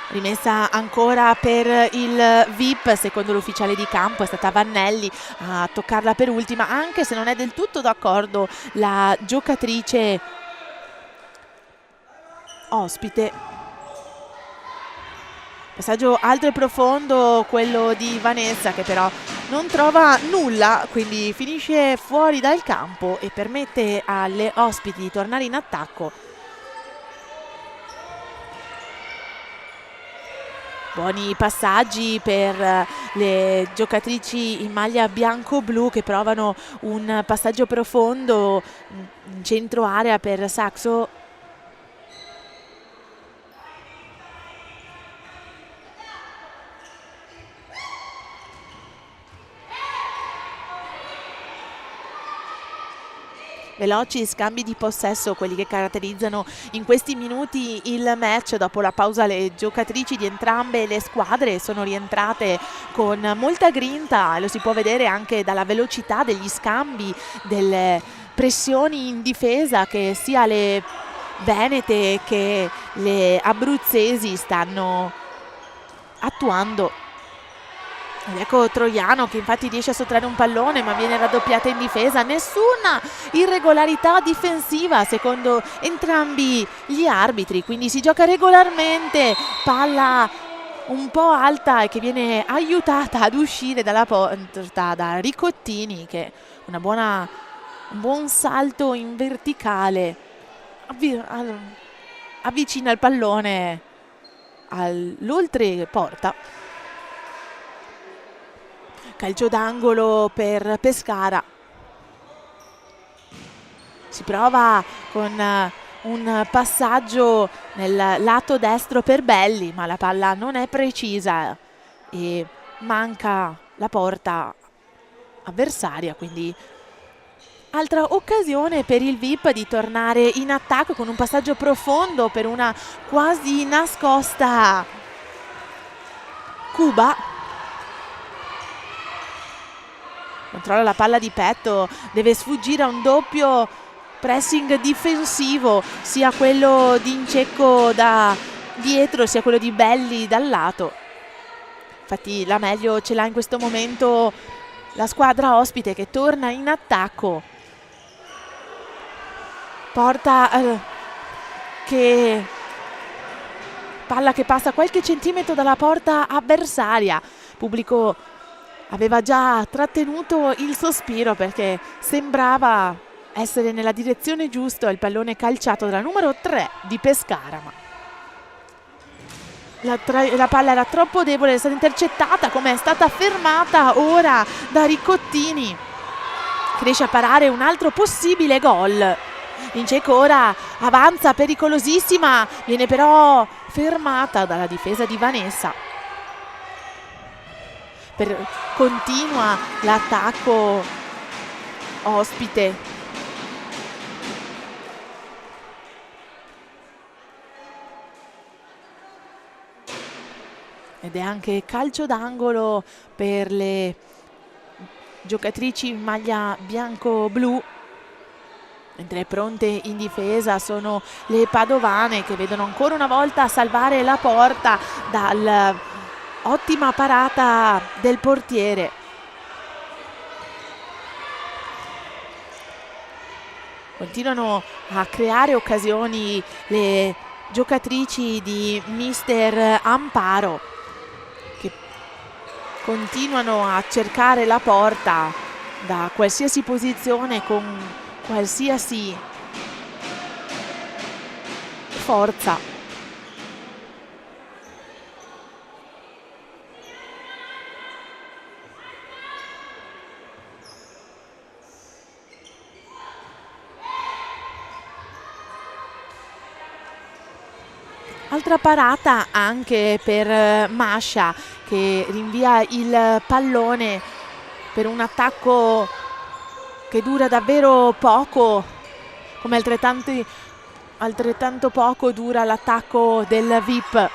Speaker 1: Rimessa ancora per il VIP, secondo l'ufficiale di campo è stata Vannelli a toccarla per ultima, anche se non è del tutto d'accordo la giocatrice ospite. Passaggio alto e profondo quello di Vanessa, che però non trova nulla, quindi finisce fuori dal campo e permette alle ospiti di tornare in attacco. Buoni passaggi per le giocatrici in maglia bianco-blu, che provano un passaggio profondo in centro area per Saxo. Veloci scambi di possesso, quelli che caratterizzano in questi minuti il match. Dopo la pausa le giocatrici di entrambe le squadre sono rientrate con molta grinta, e lo si può vedere anche dalla velocità degli scambi, delle pressioni in difesa che sia le venete che le abruzzesi stanno attuando. Ed ecco Troiano che infatti riesce a sottrarre un pallone, ma viene raddoppiata in difesa. Nessuna irregolarità difensiva secondo entrambi gli arbitri, quindi si gioca regolarmente, palla un po' alta e che viene aiutata ad uscire dalla porta da Ricottini, che un buon salto in verticale avvicina il pallone all'oltre porta. Calcio d'angolo per Pescara. Si prova con un passaggio nel lato destro per Belli, ma la palla non è precisa e manca la porta avversaria, quindi altra occasione per il VIP di tornare in attacco con un passaggio profondo per una quasi nascosta Cuba. Controlla la palla di petto, deve sfuggire a un doppio pressing difensivo, sia quello di Incecco da dietro sia quello di Belli dal lato. Infatti la meglio ce l'ha in questo momento la squadra ospite, che torna in attacco. Palla che passa qualche centimetro dalla porta avversaria. Pubblico aveva già trattenuto il sospiro perché sembrava essere nella direzione giusta il pallone calciato dalla numero 3 di Pescara, ma la palla era troppo debole, è stata intercettata, come è stata fermata ora da Ricottini, che riesce a parare un altro possibile gol. Incecco ora avanza, pericolosissima, viene però fermata dalla difesa di Vanessa. Continua l'attacco ospite. Ed è anche calcio d'angolo per le giocatrici in maglia bianco-blu, mentre pronte in difesa sono le padovane, che vedono ancora una volta salvare la porta dall'ottima parata del portiere. Continuano a creare occasioni le giocatrici di Mister Amparo, che continuano a cercare la porta da qualsiasi posizione, con qualsiasi forza. Altra parata anche per Mascia, che rinvia il pallone per un attacco che dura davvero poco, come altrettanto poco dura l'attacco del VIP.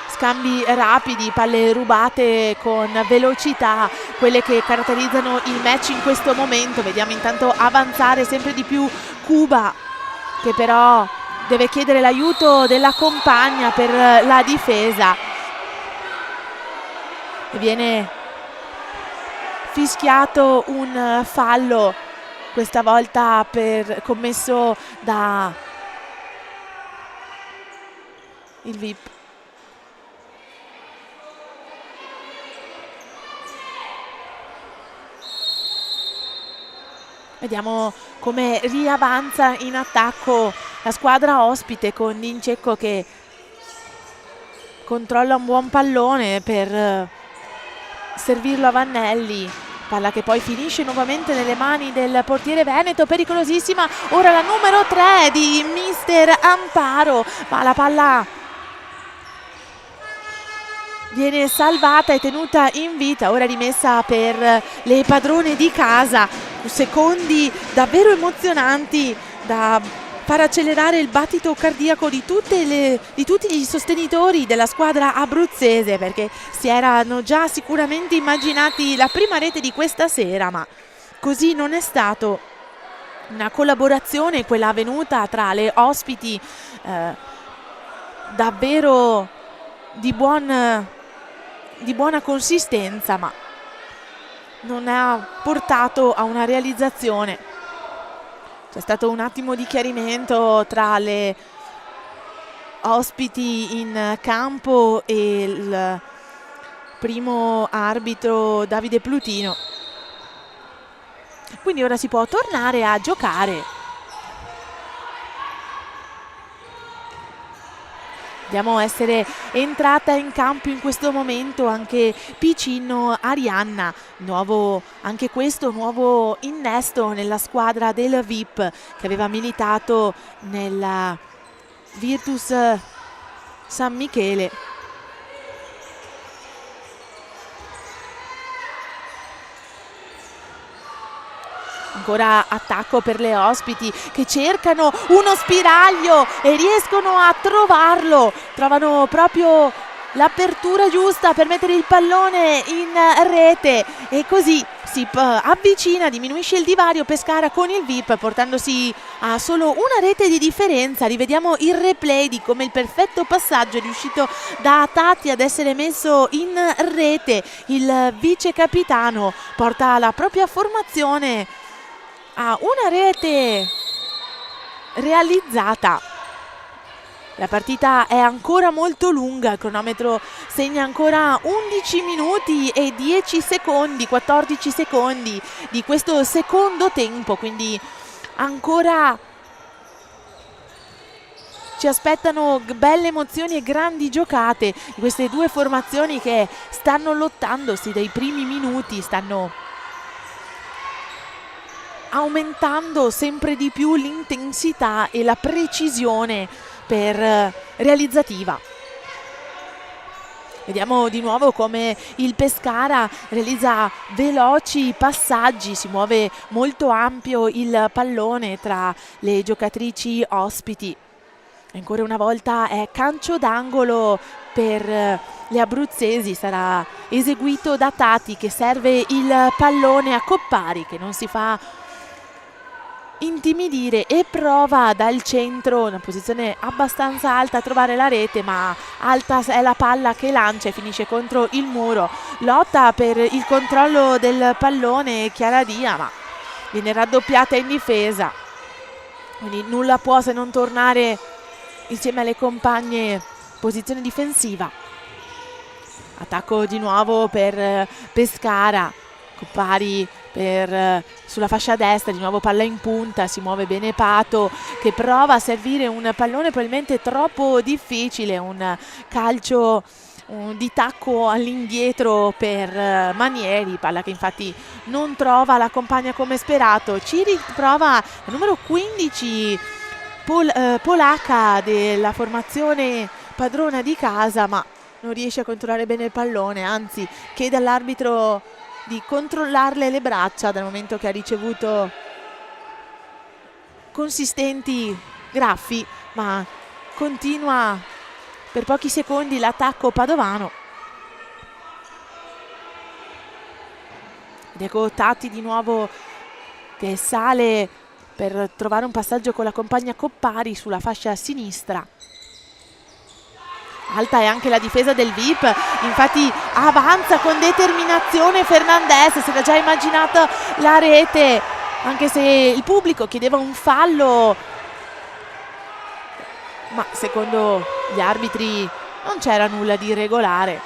Speaker 1: Scambi rapidi, palle rubate con velocità, quelle che caratterizzano il match in questo momento. Vediamo intanto avanzare sempre di più Cuba, che però deve chiedere l'aiuto della compagna per la difesa. E viene fischiato un fallo, questa volta commesso da il VIP. Vediamo come riavanza in attacco la squadra ospite, con Incecco che controlla un buon pallone per servirlo a Vannelli. Palla che poi finisce nuovamente nelle mani del portiere veneto, pericolosissima. Ora la numero 3 di Mister Amparo, ma la palla viene salvata e tenuta in vita. Ora rimessa per le padrone di casa. Secondi davvero emozionanti da far accelerare il battito cardiaco di tutti i sostenitori della squadra abruzzese, perché si erano già sicuramente immaginati la prima rete di questa sera, ma così non è stato. Una collaborazione, quella avvenuta tra le ospiti, davvero di buona consistenza, ma non ha portato a una realizzazione. C'è stato un attimo di chiarimento tra le ospiti in campo e il primo arbitro Davide Plutino. Quindi ora si può tornare a giocare. Vediamo essere entrata in campo in questo momento anche Piccinno Arianna, anche questo nuovo innesto nella squadra del VIP che aveva militato nella Virtus San Michele. Ancora attacco per le ospiti che cercano uno spiraglio e riescono a trovarlo. Trovano proprio l'apertura giusta per mettere il pallone in rete e così si avvicina, diminuisce il divario Pescara con il VIP, portandosi a solo una rete di differenza. Rivediamo il replay di come il perfetto passaggio è riuscito da Tatti ad essere messo in rete. Il vice capitano porta la propria formazione a una rete realizzata. La partita è ancora molto lunga, il cronometro segna ancora 11 minuti e 10 secondi, 14 secondi di questo secondo tempo, quindi ancora ci aspettano belle emozioni e grandi giocate di queste due formazioni che stanno lottandosi dai primi minuti, stanno aumentando sempre di più l'intensità e la precisione realizzativa. Vediamo di nuovo come il Pescara realizza veloci passaggi, si muove molto ampio il pallone tra le giocatrici ospiti. Ancora una volta è calcio d'angolo per le abruzzesi, sarà eseguito da Tati che serve il pallone a Coppari che non si fa intimidire e prova dal centro, una posizione abbastanza alta, a trovare la rete, ma alta è la palla che lancia e finisce contro il muro. Lotta per il controllo del pallone Chiara Dia, ma viene raddoppiata in difesa, quindi nulla può se non tornare insieme alle compagne, posizione difensiva. Attacco di nuovo per Pescara, Coppari sulla fascia destra, di nuovo palla in punta, si muove bene Pato che prova a servire un pallone probabilmente troppo difficile, un calcio di tacco all'indietro per Manieri, palla che infatti non trova la compagna come sperato. Ciri prova la numero 15 polacca della formazione padrona di casa, ma non riesce a controllare bene il pallone, anzi chiede all'arbitro di controllarle le braccia dal momento che ha ricevuto consistenti graffi, ma continua per pochi secondi l'attacco padovano. Ed ecco Tatti di nuovo che sale per trovare un passaggio con la compagna Coppari sulla fascia sinistra. Alta è anche la difesa del VIP, infatti avanza con determinazione Fernandez, si era già immaginata la rete, anche se il pubblico chiedeva un fallo, ma secondo gli arbitri non c'era nulla di irregolare.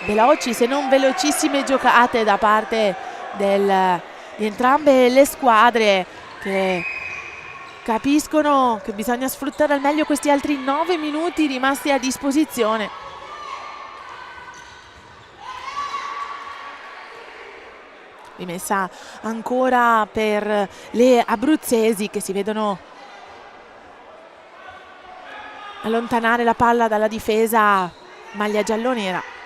Speaker 1: Veloci se non velocissime giocate da parte di entrambe le squadre che capiscono che bisogna sfruttare al meglio questi altri 9 minuti rimasti a disposizione. Rimessa ancora per le abruzzesi che si vedono allontanare la palla dalla difesa maglia giallonera.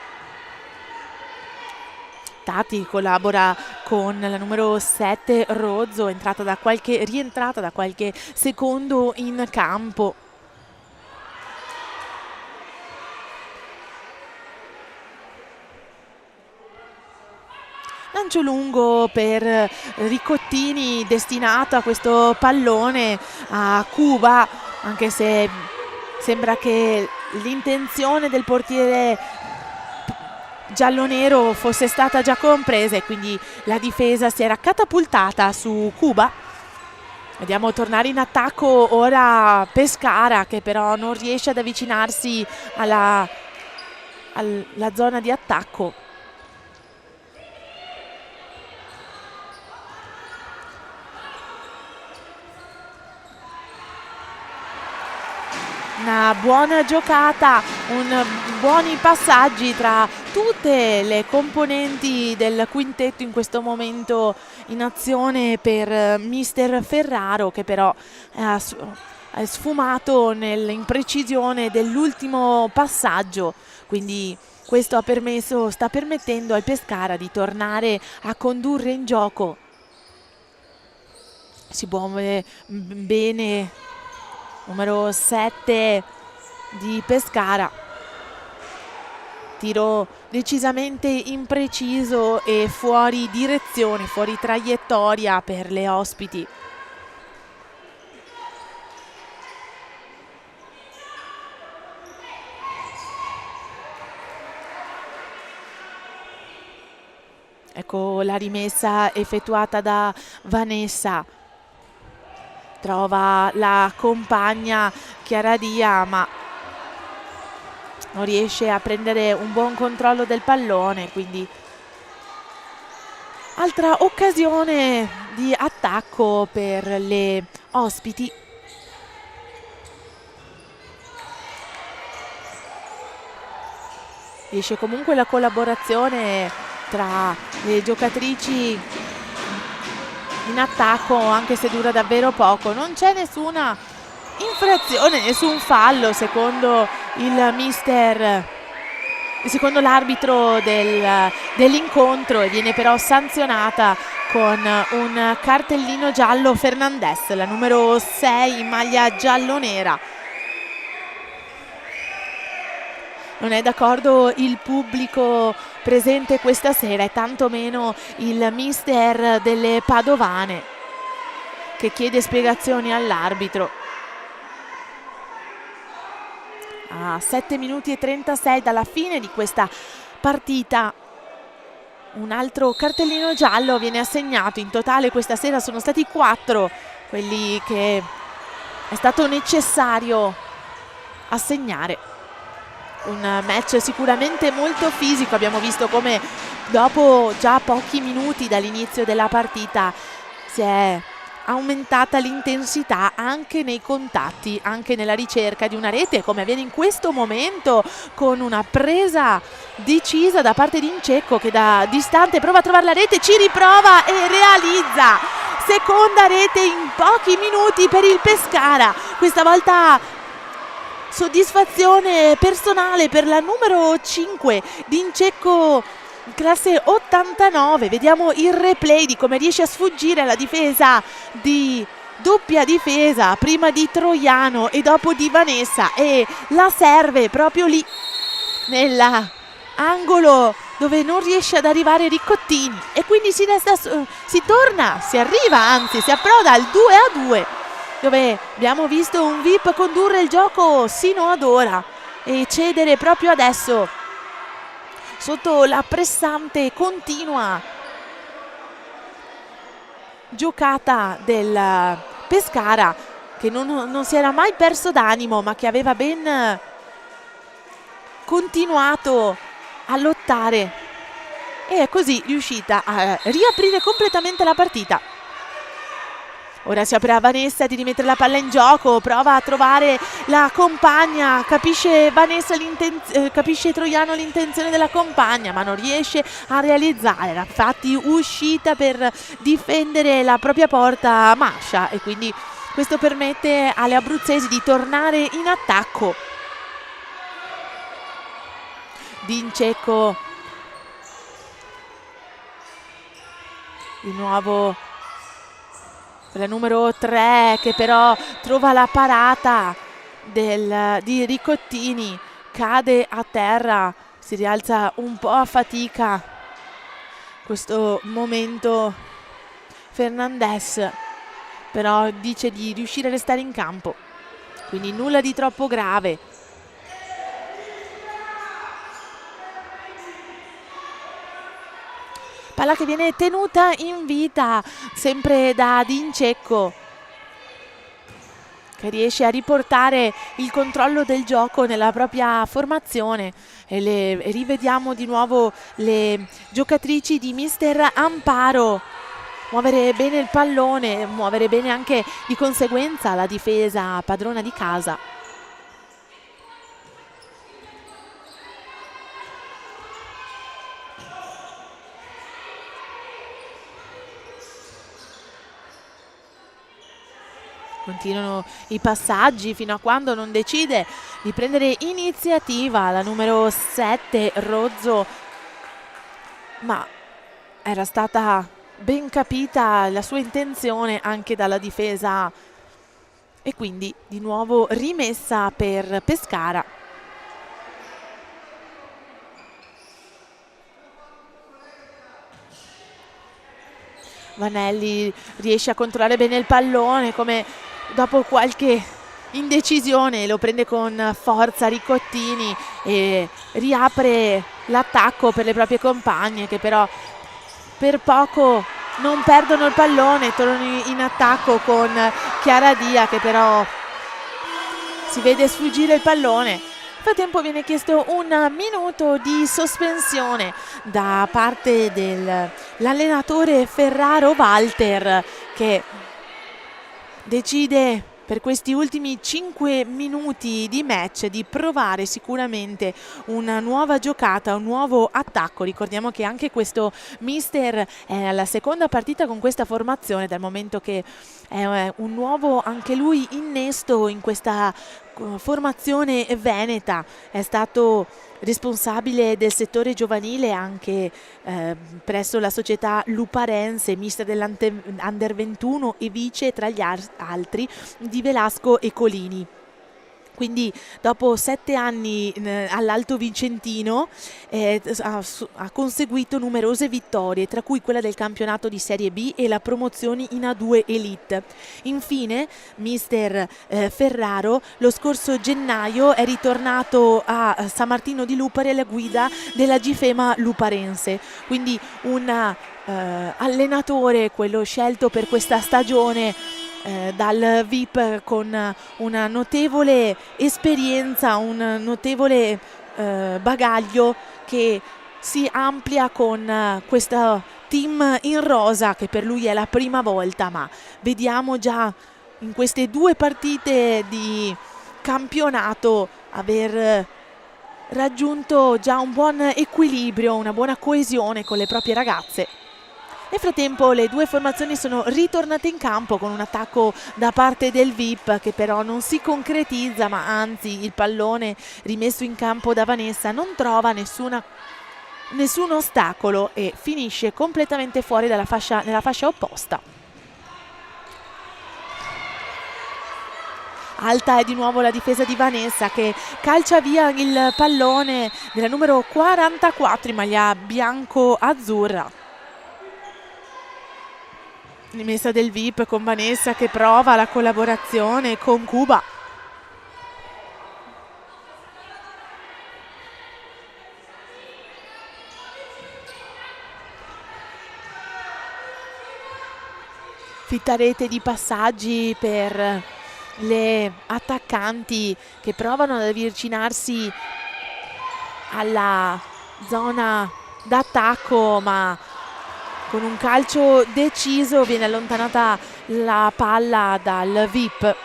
Speaker 1: Tati collabora con la numero 7 Rozzo, rientrata da qualche secondo in campo. Lancio lungo per Ricottini destinato a questo pallone a Cuba, anche se sembra che l'intenzione del portiere giallonero fosse stata già compresa e quindi la difesa si era catapultata su Cuba. Vediamo tornare in attacco ora Pescara, che però non riesce ad avvicinarsi alla zona di attacco. Una buona giocata, buoni passaggi tra tutte le componenti del quintetto in questo momento in azione per mister Ferraro, che però è sfumato nell'imprecisione dell'ultimo passaggio, quindi questo sta permettendo al Pescara di tornare a condurre in gioco. Si muove bene numero 7 di Pescara. Tiro decisamente impreciso e fuori direzione, fuori traiettoria per le ospiti. Ecco la rimessa effettuata da Vanessa. Trova la compagna Chiaradia, ma non riesce a prendere un buon controllo del pallone, quindi altra occasione di attacco per le ospiti. Riesce comunque la collaborazione tra le giocatrici in attacco, anche se dura davvero poco. Non c'è nessuna infrazione, nessun fallo secondo secondo l'arbitro dell'incontro, e viene però sanzionata con un cartellino giallo Fernandez, la numero 6 in maglia giallo-nera. Non è d'accordo il pubblico presente questa sera, e tantomeno il mister delle Padovane, che chiede spiegazioni all'arbitro. A 7 minuti e 36 dalla fine di questa partita un altro cartellino giallo viene assegnato. In totale questa sera sono stati 4 quelli che è stato necessario assegnare. Un match sicuramente molto fisico. Abbiamo visto come dopo già pochi minuti dall'inizio della partita si è aumentata l'intensità anche nei contatti, anche nella ricerca di una rete, come avviene in questo momento, con una presa decisa da parte di Incecco, che da distante prova a trovare la rete, ci riprova e realizza seconda rete in pochi minuti per il Pescara. Questa volta soddisfazione personale per la numero 5 di Incecco, classe 89. Vediamo il replay di come riesce a sfuggire alla difesa doppia difesa, prima di Troiano e dopo di Vanessa, e la serve proprio lì nell'angolo dove non riesce ad arrivare Riccottini, e quindi si approda al 2-2, dove abbiamo visto un VIP condurre il gioco sino ad ora e cedere proprio adesso sotto la pressante continua giocata del Pescara, che non si era mai perso d'animo, ma che aveva ben continuato a lottare, e è così riuscita a riaprire completamente la partita. Ora si apre a Vanessa di rimettere la palla in gioco, prova a trovare la compagna, capisce Troiano l'intenzione della compagna, ma non riesce a realizzare. Era infatti uscita per difendere la propria porta Mascia, e quindi questo permette alle abruzzesi di tornare in attacco. D'Incecco di nuovo la numero 3, che però trova la parata di Riccottini, cade a terra, si rialza un po' a fatica. Questo momento Fernandez però dice di riuscire a restare in campo, quindi nulla di troppo grave. Palla che viene tenuta in vita sempre da D'Incecco, che riesce a riportare il controllo del gioco nella propria formazione. E rivediamo di nuovo le giocatrici di Mister Amparo muovere bene il pallone, muovere bene anche di conseguenza la difesa padrona di casa. Continuano i passaggi fino a quando non decide di prendere iniziativa la numero 7 Rozzo, ma era stata ben capita la sua intenzione anche dalla difesa e quindi di nuovo rimessa per Pescara. Vanelli riesce a controllare bene il pallone, come dopo qualche indecisione lo prende con forza Ricottini e riapre l'attacco per le proprie compagne, che però per poco non perdono il pallone, tornano in attacco con Chiara Dia, che però si vede sfuggire il pallone. Nel frattempo viene chiesto un minuto di sospensione da parte dell'allenatore Ferraro Walter, che decide per questi ultimi 5 minuti di match di provare sicuramente una nuova giocata, un nuovo attacco. Ricordiamo che anche questo mister è alla seconda partita con questa formazione, dal momento che è un nuovo anche lui innesto in questa formazione veneta. È stato responsabile del settore giovanile anche presso la società luparense, mister dell'Under 21 e vice tra gli altri di Velasco e Colini. Quindi dopo 7 anni all'Alto Vicentino ha conseguito numerose vittorie, tra cui quella del campionato di Serie B e la promozione in A2 Elite. Infine, mister Ferraro lo scorso gennaio è ritornato a San Martino di Lupari alla guida della Gifema luparense. Quindi un allenatore, quello scelto per questa stagione dal VIP, con una notevole esperienza, un notevole bagaglio, che si amplia con questo team in rosa, che per lui è la prima volta, ma vediamo già in queste 2 partite di campionato aver raggiunto già un buon equilibrio, una buona coesione con le proprie ragazze. Nel frattempo le 2 formazioni sono ritornate in campo con un attacco da parte del VIP, che però non si concretizza, ma anzi il pallone rimesso in campo da Vanessa non trova nessun ostacolo e finisce completamente fuori nella fascia opposta. Alta è di nuovo la difesa di Vanessa, che calcia via il pallone della numero 44 in maglia bianco-azzurra. Rimessa del VIP con Vanessa che prova la collaborazione con Cuba. Fitta rete di passaggi per le attaccanti che provano ad avvicinarsi alla zona d'attacco, ma con un calcio deciso viene allontanata la palla dal VIP.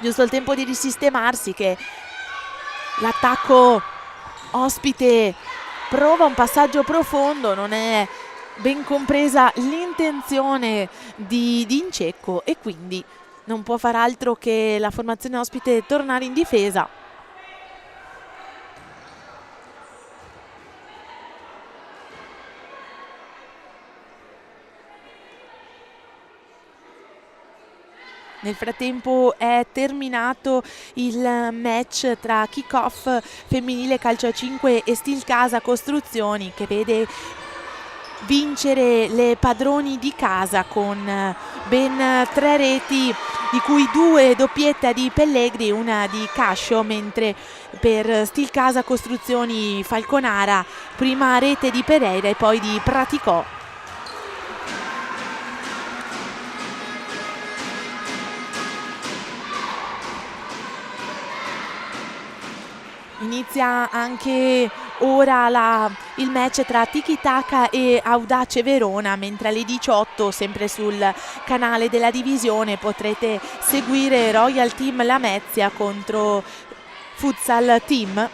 Speaker 1: Giusto il tempo di risistemarsi, che l'attacco ospite prova un passaggio profondo, non è ben compresa l'intenzione di Incecco e quindi non può far altro che la formazione ospite tornare in difesa. Nel frattempo è terminato il match tra Kick-Off femminile calcio a 5 e Steel Casa Costruzioni, che vede vincere le padroni di casa con ben 3 reti, di cui 2 doppietta di Pellegri e una di Cascio, mentre per Steel Casa Costruzioni Falconara prima rete di Pereira e poi di Praticò. Inizia anche ora il match tra Tiki Taka e Audace Verona, mentre alle 18, sempre sul canale della divisione, potrete seguire Royal Team Lamezia contro Futsal Team.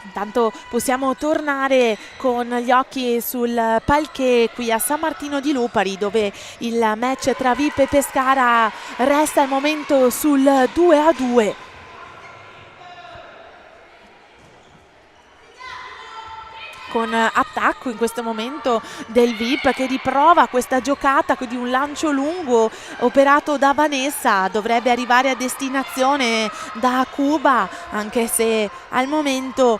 Speaker 1: Intanto possiamo tornare con gli occhi sul palquet qui a San Martino di Lupari, dove il match tra VIP e Pescara resta al momento sul 2-2. Con attacco in questo momento del VIP che riprova questa giocata di un lancio lungo operato da Vanessa. Dovrebbe arrivare a destinazione da Cuba, anche se al momento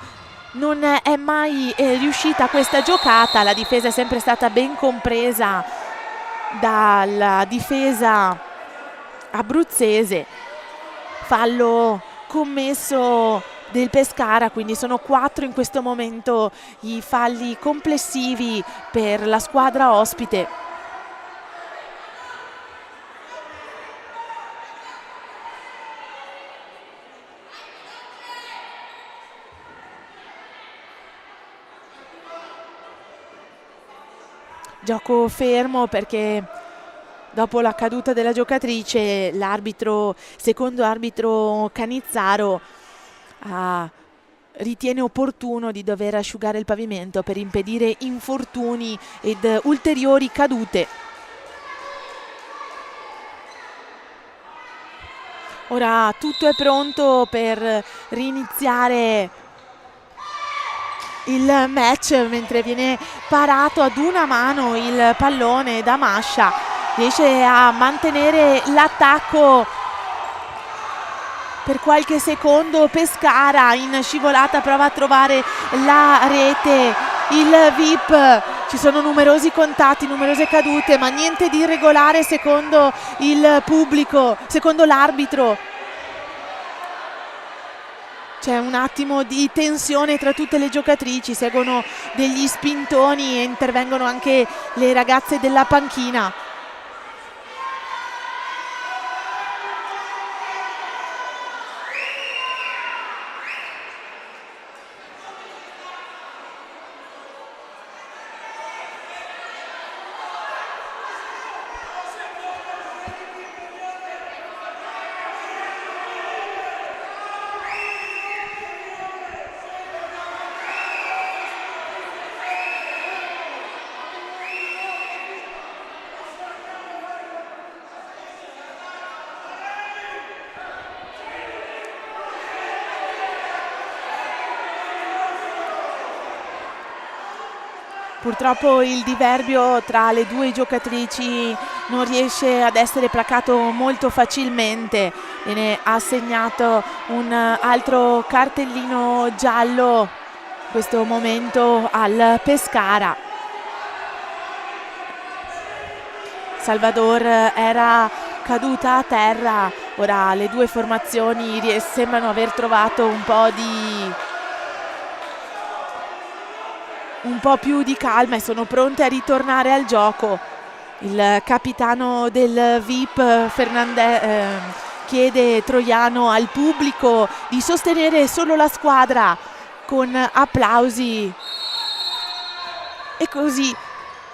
Speaker 1: non è mai riuscita questa giocata. La difesa è sempre stata ben compresa dalla difesa abruzzese. Fallo commesso del Pescara, quindi sono 4 in questo momento i falli complessivi per la squadra ospite. Gioco fermo perché dopo la caduta della giocatrice l'arbitro, secondo arbitro Canizzaro, ritiene opportuno di dover asciugare il pavimento per impedire infortuni ed ulteriori cadute. Ora tutto è pronto per riniziare il match, mentre viene parato ad una mano il pallone da Mascia. Riesce a mantenere l'attacco per qualche secondo. Pescara in scivolata prova a trovare la rete. Il VIP, ci sono numerosi contatti, numerose cadute, ma niente di irregolare secondo il pubblico, secondo l'arbitro. C'è un attimo di tensione tra tutte le giocatrici, seguono degli spintoni e intervengono anche le ragazze della panchina. Purtroppo il diverbio tra le due giocatrici non riesce ad essere placato molto facilmente. Viene assegnato un altro cartellino giallo in questo momento al Pescara. Salvador era caduta a terra. Ora le due formazioni sembrano aver trovato un po' più di calma e sono pronte a ritornare al gioco. Il capitano del VIP chiede Troiano al pubblico di sostenere solo la squadra con applausi, e così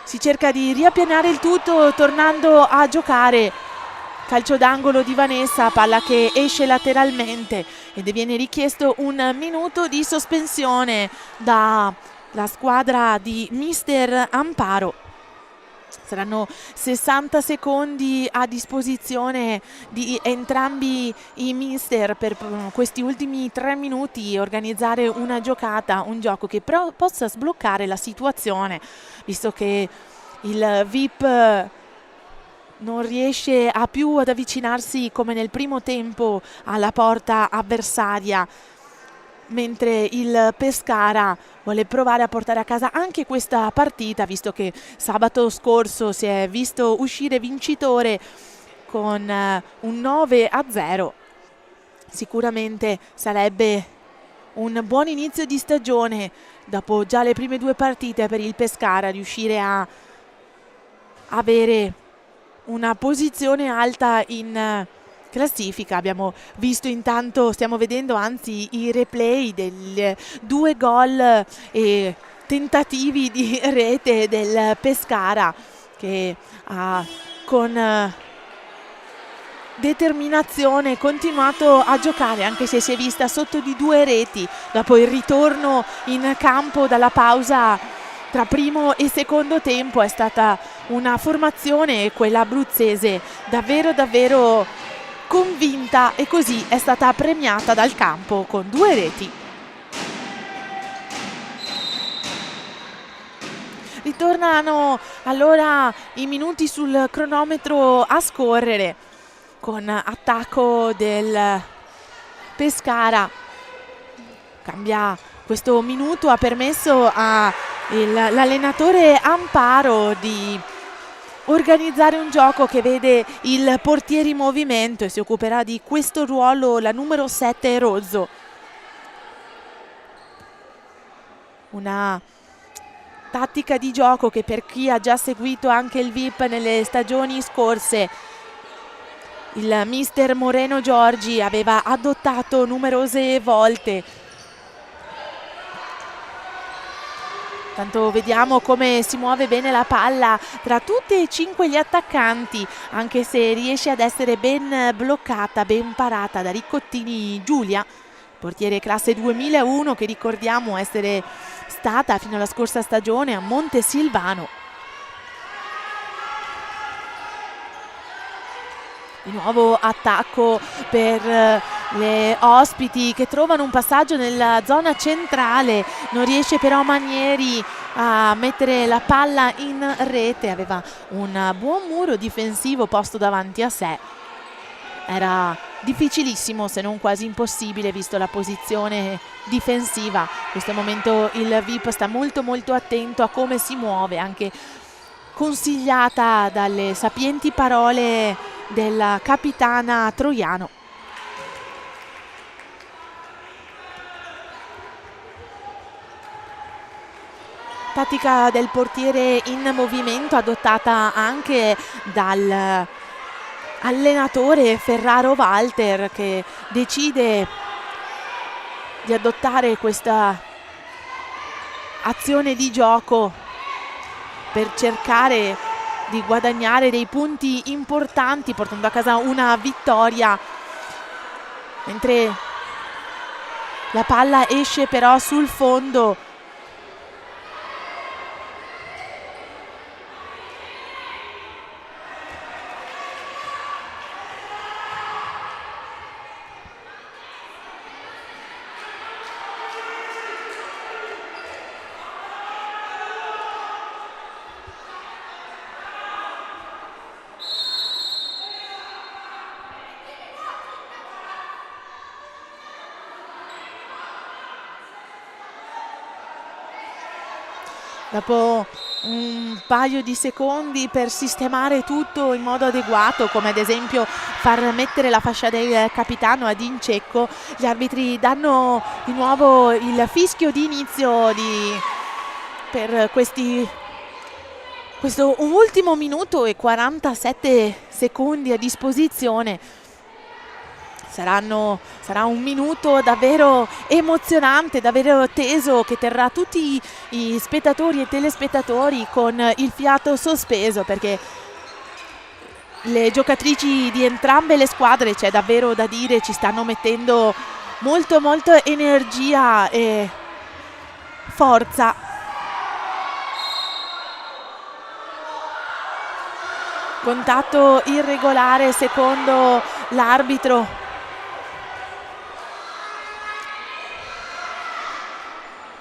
Speaker 1: si cerca di riappianare il tutto tornando a giocare. Calcio d'angolo di Vanessa, palla che esce lateralmente ed viene richiesto un minuto di sospensione dalla squadra di Mister Amparo. Saranno 60 secondi a disposizione di entrambi i mister per questi ultimi 3 minuti organizzare una giocata, un gioco che possa sbloccare la situazione, visto che il VIP non riesce più ad avvicinarsi come nel primo tempo alla porta avversaria, mentre il Pescara vuole provare a portare a casa anche questa partita, visto che sabato scorso si è visto uscire vincitore con un 9-0. Sicuramente sarebbe un buon inizio di stagione dopo già le prime 2 partite per il Pescara, riuscire a avere una posizione alta in classifica. Abbiamo visto intanto, stiamo vedendo anzi i replay dei 2 gol e tentativi di rete del Pescara, che ha con determinazione continuato a giocare, anche se si è vista sotto di 2 reti dopo il ritorno in campo dalla pausa tra primo e secondo tempo. È stata una formazione, quella abruzzese, davvero davvero convinta, e così è stata premiata dal campo con 2 reti. Ritornano allora i minuti sul cronometro a scorrere, con attacco del Pescara. Cambia questo minuto, ha permesso all'allenatore Amparo di organizzare un gioco che vede il portiere in movimento, e si occuperà di questo ruolo la numero 7 Rozzo. Una tattica di gioco che, per chi ha già seguito anche il VIP nelle stagioni scorse, il mister Moreno Giorgi aveva adottato numerose volte. Tanto vediamo come si muove bene la palla tra tutti e 5 gli attaccanti, anche se riesce ad essere ben bloccata, ben parata da Riccottini Giulia, portiere classe 2001, che ricordiamo essere stata fino alla scorsa stagione a Montesilvano. Di nuovo attacco per le ospiti, che trovano un passaggio nella zona centrale. Non riesce però Manieri a mettere la palla in rete. Aveva un buon muro difensivo posto davanti a sé. Era difficilissimo, se non quasi impossibile, visto la posizione difensiva. In questo momento il VIP sta molto molto attento a come si muove, anche consigliata dalle sapienti parole della capitana Troiano. Tattica del portiere in movimento, adottata anche dal allenatore Ferraro Walter, che decide di adottare questa azione di gioco per cercare di guadagnare dei punti importanti, portando a casa una vittoria, mentre la palla esce però sul fondo. Dopo un paio di secondi per sistemare tutto in modo adeguato, come ad esempio far mettere la fascia del capitano ad Incecco, gli arbitri danno di nuovo il fischio di inizio per questo ultimo minuto e 47 secondi a disposizione. Sarà un minuto davvero emozionante, davvero teso, che terrà tutti i spettatori e telespettatori con il fiato sospeso, perché le giocatrici di entrambe le squadre, c'è davvero da dire, ci stanno mettendo molto molto energia e forza. Contatto irregolare secondo l'arbitro.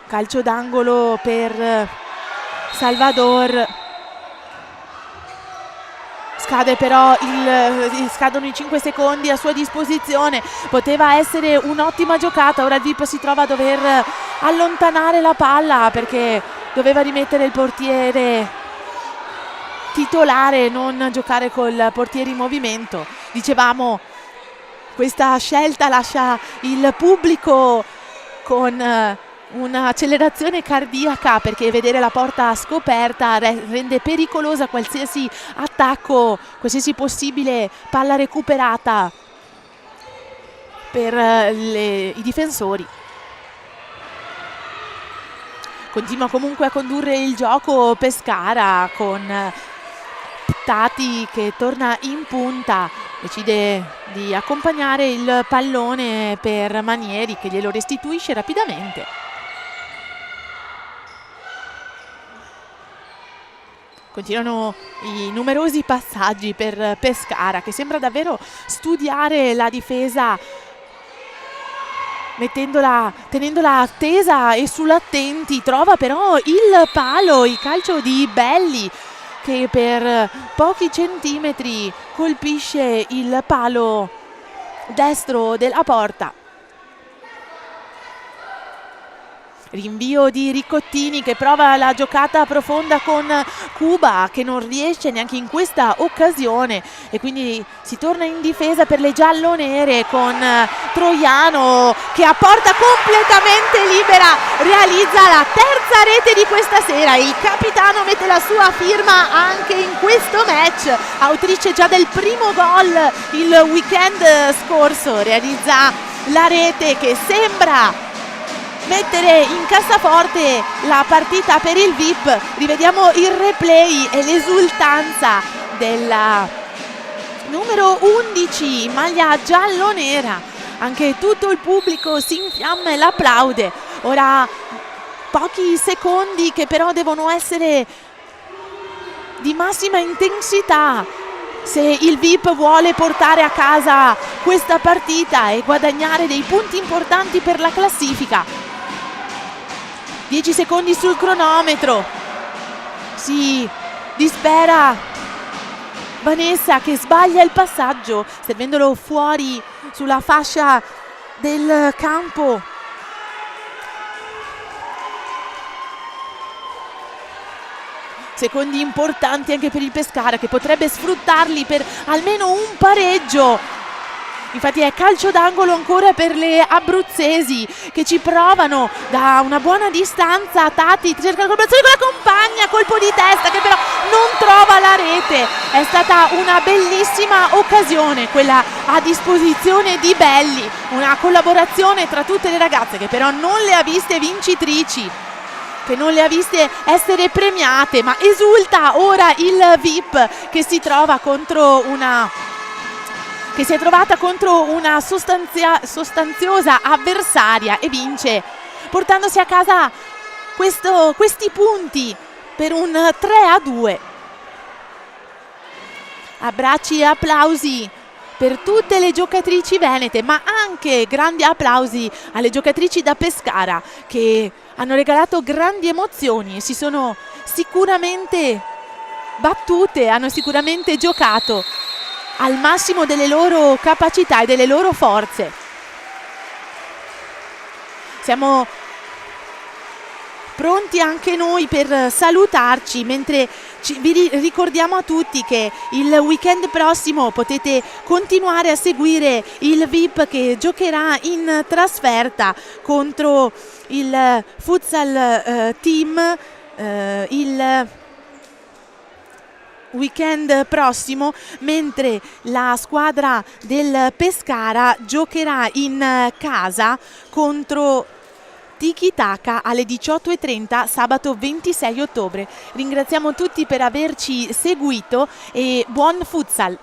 Speaker 1: Calcio d'angolo per Salvador. Scadono i 5 secondi a sua disposizione. Poteva essere un'ottima giocata. Ora il VIP si trova a dover allontanare la palla, perché doveva rimettere il portiere titolare, non giocare col portiere in movimento. Dicevamo, questa scelta lascia il pubblico con un'accelerazione cardiaca, perché vedere la porta scoperta rende pericolosa qualsiasi attacco, qualsiasi possibile palla recuperata per i difensori. Continua comunque a condurre il gioco Pescara con Tati che torna in punta, decide di accompagnare il pallone per Manieri che glielo restituisce rapidamente. Continuano i numerosi passaggi per Pescara che sembra davvero studiare la difesa, tenendola tesa e sull'attenti. Trova però il palo, il calcio di Belli che per pochi centimetri colpisce il palo destro della porta. Rinvio di Riccottini che prova la giocata profonda con Cuba che non riesce neanche in questa occasione e quindi si torna in difesa per le giallonere con Troiano che a porta completamente libera realizza la terza rete di questa sera. Il capitano mette la sua firma anche in questo match, autrice già del primo gol il weekend scorso, realizza la rete che sembra mettere in cassaforte la partita per il VIP. Rivediamo il replay e l'esultanza della numero 11 in maglia giallo-nera. Anche tutto il pubblico si infiamma e l'applaude. Ora pochi secondi che però devono essere di massima intensità se il VIP vuole portare a casa questa partita e guadagnare dei punti importanti per la classifica. 10 secondi sul cronometro, si dispera Vanessa che sbaglia il passaggio servendolo fuori sulla fascia del campo. Secondi importanti anche per il Pescara che potrebbe sfruttarli per almeno un pareggio. Infatti è calcio d'angolo ancora per le abruzzesi che ci provano da una buona distanza. Tati cerca la collaborazione con la compagna, colpo di testa che però non trova la rete. È stata una bellissima occasione quella a disposizione di Belli, una collaborazione tra tutte le ragazze che però non le ha viste vincitrici, che non le ha viste essere premiate, ma esulta ora il VIP che si trova contro che si è trovata contro una sostanziosa avversaria e vince, portandosi a casa questi punti per un 3-2. Abbracci e applausi per tutte le giocatrici venete, ma anche grandi applausi alle giocatrici da Pescara che hanno regalato grandi emozioni e si sono sicuramente battute, hanno sicuramente giocato al massimo delle loro capacità e delle loro forze. Siamo pronti anche noi per salutarci, mentre vi ricordiamo a tutti che il weekend prossimo potete continuare a seguire il VIP che giocherà in trasferta contro il futsal team il weekend prossimo, mentre la squadra del Pescara giocherà in casa contro Tiki Taka alle 18:30 sabato 26 ottobre. Ringraziamo tutti per averci seguito e buon futsal!